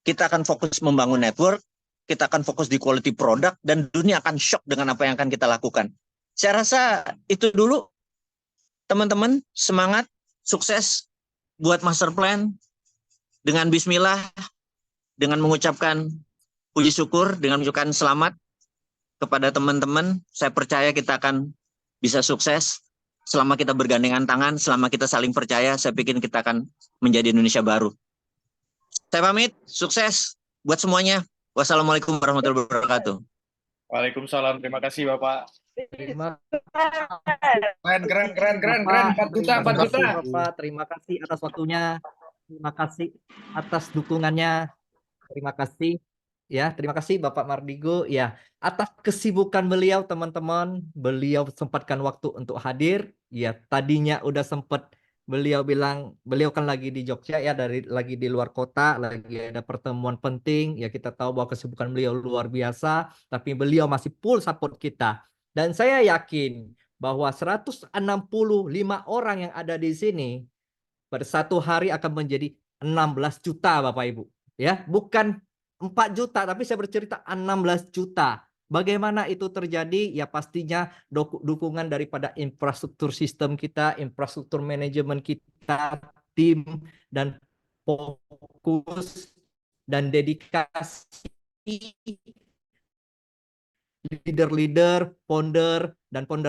kita akan fokus membangun network, kita akan fokus di quality product, dan dunia akan shock dengan apa yang akan kita lakukan. Saya rasa itu dulu, teman-teman. Semangat, sukses buat master plan. Dengan bismillah, dengan mengucapkan puji syukur, dengan mengucapkan selamat kepada teman-teman, saya percaya kita akan bisa sukses. Selama kita bergandengan tangan, selama kita saling percaya, saya pikir kita akan menjadi Indonesia baru. Saya pamit, sukses buat semuanya. Wassalamualaikum warahmatullahi wabarakatuh. Waalaikumsalam. Terima kasih Bapak. Terima Keren. 4 juta. kasih Bapak, terima kasih atas waktunya, terima kasih atas dukungannya, terima kasih ya, terima kasih Bapak Mardigo ya atas kesibukan beliau, teman-teman. Beliau sempatkan waktu untuk hadir Ya, tadinya udah sempet beliau bilang, beliau kan lagi di Jogja ya, lagi di luar kota, lagi ada pertemuan penting. Ya, kita tahu bahwa kesibukan beliau luar biasa, tapi beliau masih full support kita. Dan saya yakin bahwa 165 orang yang ada di sini pada satu hari akan menjadi 16 juta Bapak Ibu. Ya, bukan 4 juta, tapi saya bercerita 16 juta. Bagaimana itu terjadi? Ya pastinya dukungan daripada infrastruktur sistem kita, infrastruktur manajemen kita, tim, dan fokus dan dedikasi leader-leader, founder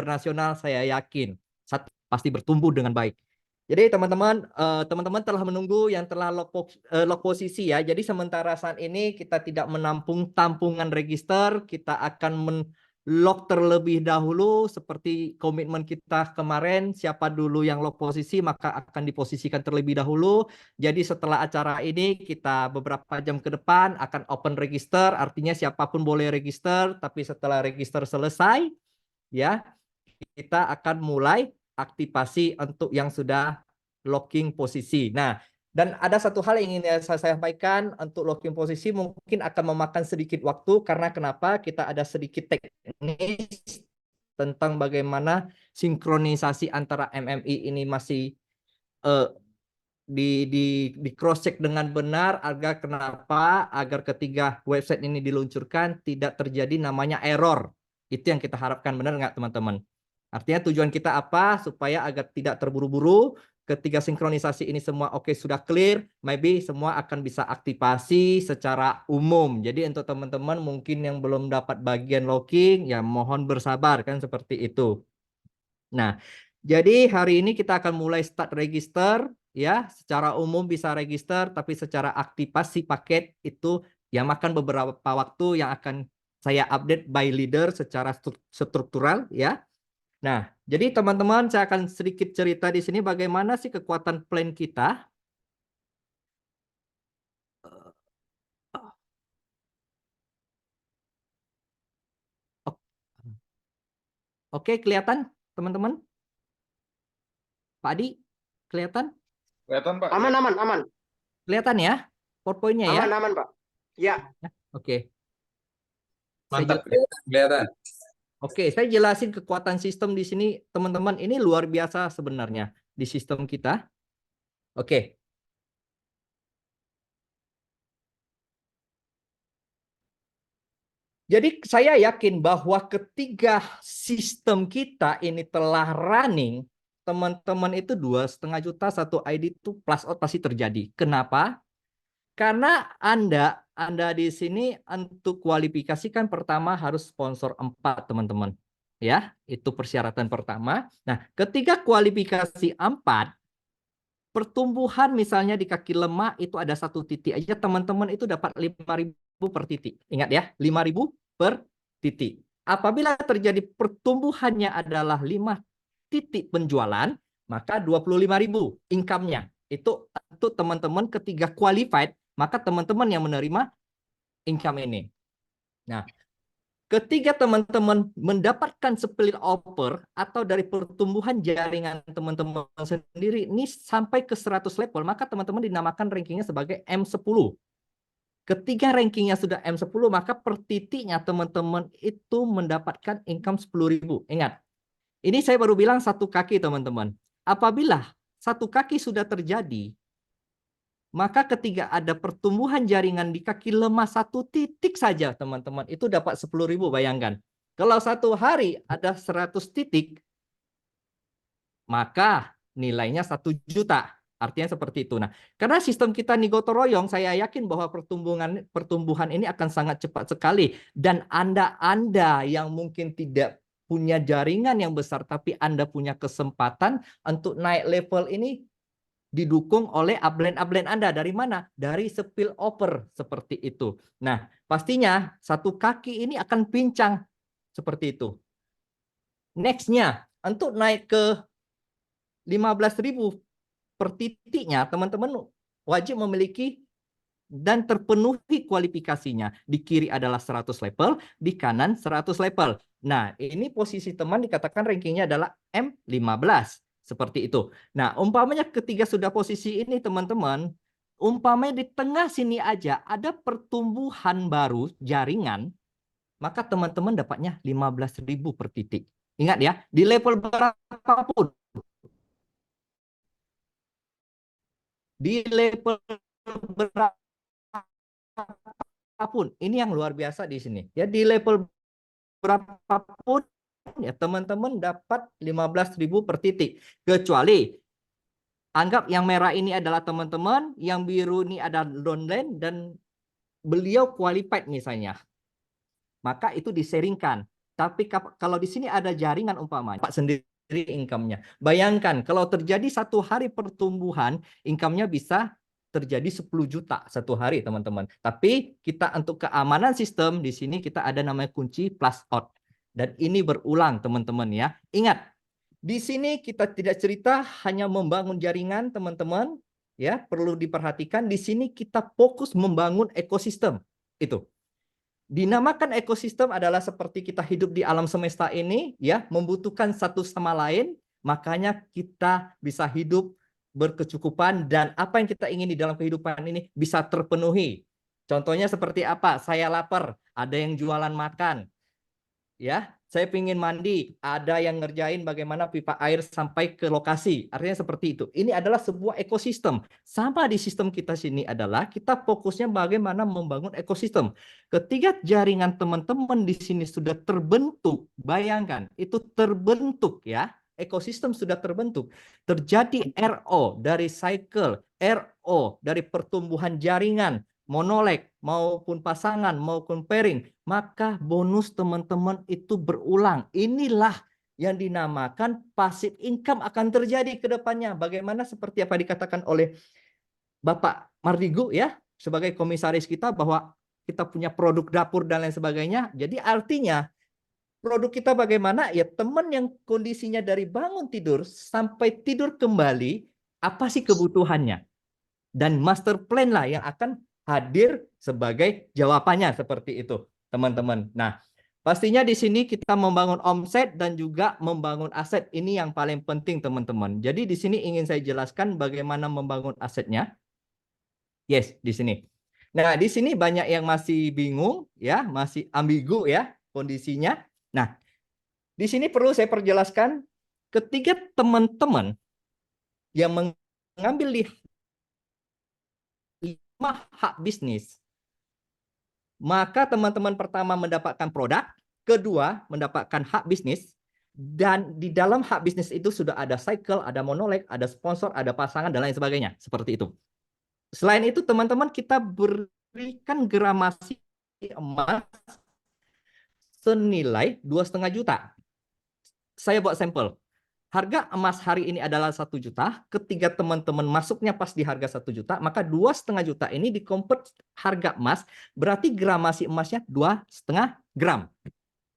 nasional, saya yakin pasti bertumbuh dengan baik. Jadi teman-teman telah menunggu yang telah lock posisi ya. Jadi sementara saat ini kita tidak menampung tampungan register, kita akan lock terlebih dahulu seperti komitmen kita kemarin. Siapa dulu yang lock posisi maka akan diposisikan terlebih dahulu. Jadi setelah acara ini kita beberapa jam ke depan akan open register, artinya siapapun boleh register. Tapi setelah register selesai, ya kita akan mulai aktivasi untuk yang sudah locking posisi. Nah, dan ada satu hal yang ingin saya sampaikan untuk locking posisi mungkin akan memakan sedikit waktu karena kenapa? Kita ada sedikit teknis tentang bagaimana sinkronisasi antara MMI ini masih di cross check dengan benar agar ketiga website ini diluncurkan tidak terjadi namanya error. Itu yang kita harapkan, benar nggak teman-teman? Artinya tujuan kita apa? Supaya agar tidak terburu-buru, ketika sinkronisasi ini semua oke, sudah clear, maybe semua akan bisa aktivasi secara umum. Jadi untuk teman-teman mungkin yang belum dapat bagian locking, ya mohon bersabar kan seperti itu. Nah, jadi hari ini kita akan mulai start register, ya secara umum bisa register, tapi secara aktivasi paket itu yang makan beberapa waktu yang akan saya update by leader secara struktural ya. Nah, jadi teman-teman saya akan sedikit cerita di sini bagaimana sih kekuatan plan kita. Oke, kelihatan teman-teman? Pak Adi, kelihatan? Kelihatan Pak? Aman, aman, aman. Kelihatan ya? PowerPoint-nya ya? Aman, aman, Pak. Ya. Oke. Mantap, kelihatan. Oke, saya jelasin kekuatan sistem di sini, teman-teman. Ini luar biasa sebenarnya di sistem kita. Oke. Jadi saya yakin bahwa ketika sistem kita ini telah running, teman-teman itu 2,5 juta satu ID itu plus out pasti terjadi. Kenapa? Karena Anda di sini untuk kualifikasi kan pertama harus sponsor 4 teman-teman. Ya, itu persyaratan pertama. Nah, ketika kualifikasi 4, pertumbuhan misalnya di kaki lemah itu ada 1 titik aja, teman-teman itu dapat 5.000 per titik. Ingat ya, 5.000 per titik. Apabila terjadi pertumbuhannya adalah 5 titik penjualan, maka 25.000 income-nya. Itu untuk teman-teman ketika qualified, maka teman-teman yang menerima income ini. Nah, ketika teman-teman mendapatkan split offer atau dari pertumbuhan jaringan teman-teman sendiri ini sampai ke 100 level, maka teman-teman dinamakan rankingnya sebagai M10. Ketika rankingnya sudah M10, maka per titiknya teman-teman itu mendapatkan income 10.000. Ingat, ini saya baru bilang 1 kaki teman-teman. Apabila 1 kaki sudah terjadi, maka ketika ada pertumbuhan jaringan di kaki lemah 1 titik saja teman-teman itu dapat 10.000, bayangkan. Kalau 1 hari ada 100 titik, maka nilainya 1 juta. Artinya seperti itu. Nah, karena sistem kita nih gotong royong, saya yakin bahwa pertumbuhan ini akan sangat cepat sekali. Dan Anda yang mungkin tidak punya jaringan yang besar, tapi Anda punya kesempatan untuk naik level ini didukung oleh upline Anda. Dari mana? Dari spill over seperti itu. Nah, pastinya 1 kaki ini akan pincang seperti itu. Next-nya, untuk naik ke 15.000 per titiknya, teman-teman wajib memiliki dan terpenuhi kualifikasinya. Di kiri adalah 100 level, di kanan 100 level. Nah, ini posisi teman dikatakan rankingnya adalah M15. Seperti itu. Nah, umpamanya ketika sudah posisi ini teman-teman, umpamanya di tengah sini aja ada pertumbuhan baru jaringan, maka teman-teman dapatnya 15.000 per titik. Ingat ya, di level berapapun. Di level berapapun. Ini yang luar biasa di sini. Ya, di level berapapun ya teman-teman dapat 15.000 per titik. Kecuali anggap yang merah ini adalah teman-teman, yang biru ini ada downline dan beliau qualified misalnya. Maka itu diseringkan. Tapi kalau di sini ada jaringan umpamanya, Pak sendiri income-nya. Bayangkan kalau terjadi satu hari pertumbuhan, income-nya bisa terjadi 10 juta satu hari, teman-teman. Tapi kita untuk keamanan sistem di sini kita ada namanya kunci plus out. Dan ini berulang, teman-teman ya. Ingat, di sini kita tidak cerita hanya membangun jaringan, teman-teman. Ya, perlu diperhatikan di sini kita fokus membangun ekosistem. Itu. Dinamakan ekosistem adalah seperti kita hidup di alam semesta ini, ya, membutuhkan satu sama lain, makanya kita bisa hidup berkecukupan dan apa yang kita ingin di dalam kehidupan ini bisa terpenuhi. Contohnya seperti apa? Saya lapar, ada yang jualan makan. Ya, saya ingin mandi, ada yang ngerjain bagaimana pipa air sampai ke lokasi. Artinya seperti itu. Ini adalah sebuah ekosistem. Sama di sistem kita sini adalah kita fokusnya bagaimana membangun ekosistem. Ketika jaringan teman-teman di sini sudah terbentuk, bayangkan itu terbentuk ya. Ekosistem sudah terbentuk. Terjadi RO dari cycle, RO dari pertumbuhan jaringan, monoleg maupun pasangan maupun pairing, maka bonus teman-teman itu berulang. Inilah yang dinamakan passive income akan terjadi ke depannya. Bagaimana seperti apa dikatakan oleh Bapak Mardigu ya, sebagai komisaris kita bahwa kita punya produk dapur dan lain sebagainya. Jadi artinya produk kita bagaimana? Ya teman yang kondisinya dari bangun tidur sampai tidur kembali, apa sih kebutuhannya? Dan master plan lah yang akan hadir sebagai jawabannya seperti itu, teman-teman. Nah, pastinya di sini kita membangun omset dan juga membangun aset. Ini yang paling penting, teman-teman. Jadi di sini ingin saya jelaskan bagaimana membangun asetnya. Yes, di sini. Nah, di sini banyak yang masih bingung, ya, masih ambigu ya kondisinya. Nah, di sini perlu saya perjelaskan ketika teman-teman yang mengambil hak bisnis, maka teman-teman pertama mendapatkan produk, kedua mendapatkan hak bisnis, dan di dalam hak bisnis itu sudah ada cycle, ada monoleg, ada sponsor, ada pasangan, dan lain sebagainya. Seperti itu. Selain itu, teman-teman kita berikan gramasi emas senilai 2,5 juta. Saya buat sampel. Harga emas hari ini adalah 1 juta. Ketika teman-teman masuknya pas di harga 1 juta, maka 2,5 juta ini di-convert harga emas, berarti gramasi emasnya 2,5 gram.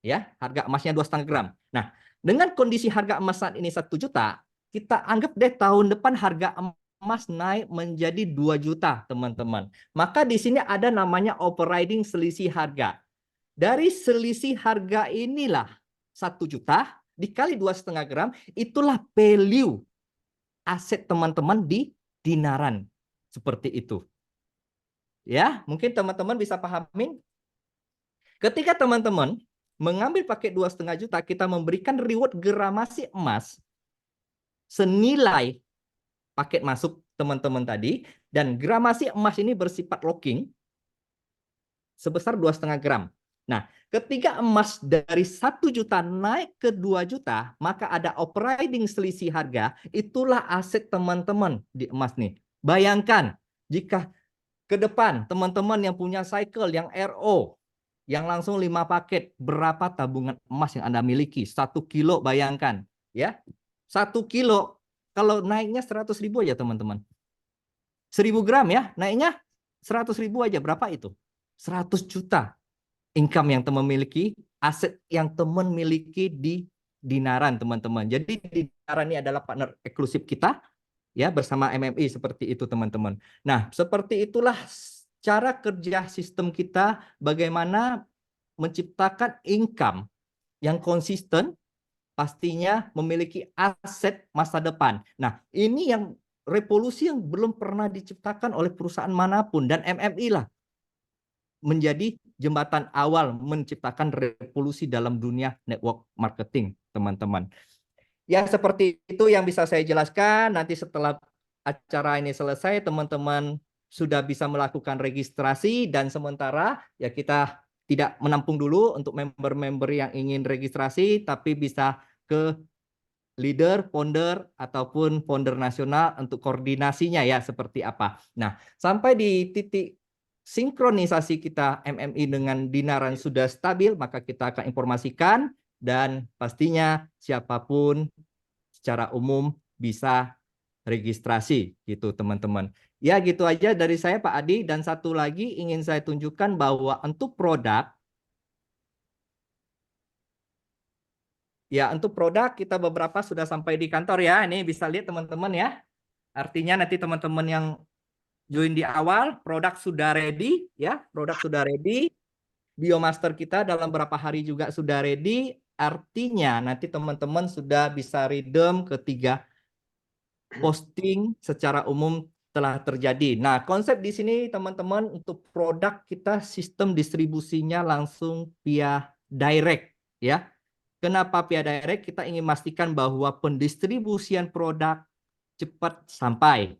Ya, harga emasnya 2,5 gram. Nah, dengan kondisi harga emas saat ini 1 juta, kita anggap deh tahun depan harga emas naik menjadi 2 juta, teman-teman. Maka di sini ada namanya overriding selisih harga. Dari selisih harga inilah 1 juta dikali 2,5 gram, itulah value aset teman-teman di dinaran. Seperti itu. Ya, mungkin teman-teman bisa pahamin. Ketika teman-teman mengambil pakai 2,5 juta, kita memberikan reward gramasi emas senilai paket masuk teman-teman tadi, dan gramasi emas ini bersifat locking sebesar 2,5 gram. Nah, ketika emas dari 1 juta naik ke 2 juta, maka ada operating selisih harga, itulah aset teman-teman di emas nih. Bayangkan, jika ke depan teman-teman yang punya cycle, yang RO, yang langsung 5 paket, berapa tabungan emas yang Anda miliki? 1 kilo bayangkan. Ya, 1 kilo, kalau naiknya 100.000 aja teman-teman. 1.000 gram ya, naiknya 100.000 aja, berapa itu? 100 juta. Income yang teman miliki, aset yang teman miliki di dinaran, teman-teman. Jadi dinaran ini adalah partner eksklusif kita, ya, bersama MMI seperti itu, teman-teman. Nah, seperti itulah cara kerja sistem kita, bagaimana menciptakan income yang konsisten, pastinya memiliki aset masa depan. Nah, ini yang revolusi yang belum pernah diciptakan oleh perusahaan manapun, dan MMI lah menjadi jembatan awal menciptakan revolusi dalam dunia network marketing, teman-teman. Ya, seperti itu yang bisa saya jelaskan. Nanti setelah acara ini selesai, teman-teman sudah bisa melakukan registrasi, dan sementara ya kita tidak menampung dulu untuk member-member yang ingin registrasi, tapi bisa ke leader, founder, ataupun founder nasional untuk koordinasinya ya seperti apa. Nah, sampai di titik sinkronisasi kita MMI dengan Dinaran sudah stabil, maka kita akan informasikan, dan pastinya siapapun secara umum bisa registrasi gitu teman-teman. Ya gitu aja dari saya Pak Adi, dan satu lagi ingin saya tunjukkan bahwa untuk produk, ya untuk produk kita beberapa sudah sampai di kantor ya. Ini bisa lihat teman-teman ya. Artinya nanti teman-teman yang join di awal, produk sudah ready ya, produk sudah ready. Biomaster kita dalam beberapa hari juga sudah ready. Artinya nanti teman-teman sudah bisa redeem ketiga posting secara umum telah terjadi. Nah, konsep di sini teman-teman untuk produk kita sistem distribusinya langsung via direct ya. Kenapa via direct? Kita ingin memastikan bahwa pendistribusian produk cepat sampai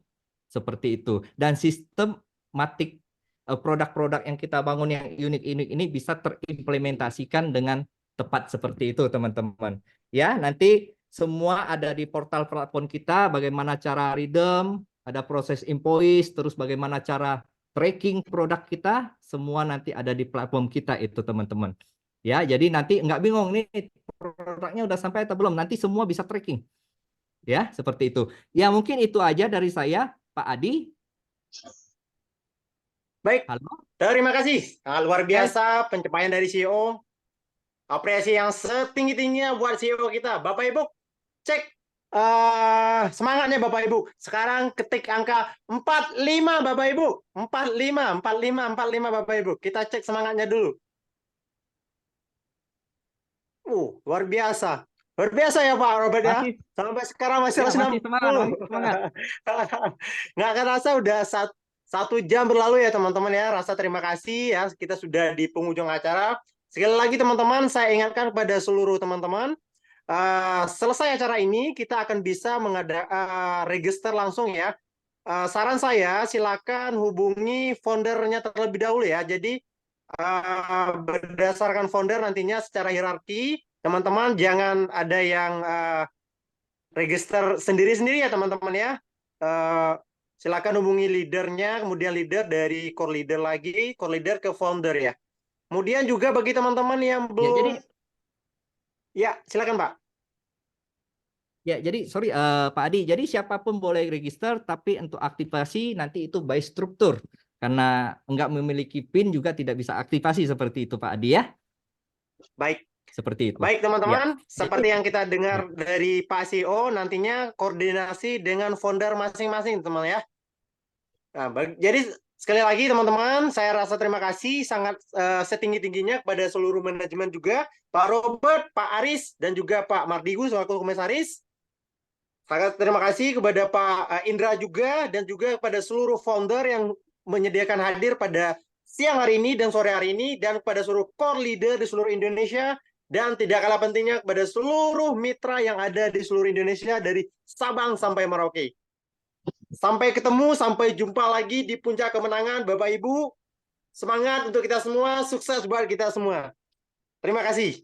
seperti itu, dan sistematik produk-produk yang kita bangun yang unik-unik ini bisa terimplementasikan dengan tepat seperti itu teman-teman. Ya, nanti semua ada di portal platform kita, bagaimana cara redeem, ada proses invoice, terus bagaimana cara tracking produk kita, semua nanti ada di platform kita itu teman-teman. Ya, jadi nanti nggak bingung nih produknya udah sampai atau belum, nanti semua bisa tracking. Ya, seperti itu. Ya, mungkin itu aja dari saya, Pak Adi. Baik, Halo. terima kasih. Luar biasa pencapaian dari CEO. Apresiasi yang setinggi-tingginya buat CEO kita. Bapak Ibu, cek semangatnya Bapak Ibu. Sekarang ketik angka 45 Bapak Ibu. 45 Bapak Ibu. Kita cek semangatnya dulu. Luar biasa. Luar biasa ya Pak Robert ya. Masih, Sampai sekarang masih ya, 160. masih semangat. Nggak akan rasa udah 1 jam berlalu ya teman-teman ya. Rasa terima kasih ya. Kita sudah di penghujung acara. Sekali lagi teman-teman, saya ingatkan kepada seluruh teman-teman, selesai acara ini kita akan bisa register langsung ya. Saran saya silakan hubungi foundernya terlebih dahulu ya. Jadi berdasarkan founder nantinya secara hierarki, teman-teman jangan ada yang register sendiri-sendiri ya teman-teman ya. Silakan hubungi leadernya, kemudian leader dari core leader lagi, core leader ke founder ya. Kemudian juga bagi teman-teman yang belum, ya silakan Pak. Ya, jadi sorry Pak Adi, jadi siapapun boleh register, tapi untuk aktivasi nanti itu by struktur. Karena enggak memiliki PIN juga tidak bisa aktivasi seperti itu Pak Adi ya. Baik. Seperti itu. Baik teman-teman, Ya. seperti yang kita dengar dari Pak CEO, nantinya koordinasi dengan founder masing-masing teman ya. Nah, jadi sekali lagi teman-teman, saya rasa terima kasih sangat setinggi-tingginya kepada seluruh manajemen juga, Pak Robert, Pak Aris, dan juga Pak Mardigu selaku komisaris. Sangat terima kasih kepada Pak Indra juga, dan juga kepada seluruh founder yang menyediakan hadir pada siang hari ini dan sore hari ini, dan kepada seluruh core leader di seluruh Indonesia, dan tidak kalah pentingnya kepada seluruh mitra yang ada di seluruh Indonesia dari Sabang sampai Merauke. Sampai ketemu, sampai jumpa lagi di puncak kemenangan Bapak Ibu. Semangat untuk kita semua, sukses buat kita semua. Terima kasih.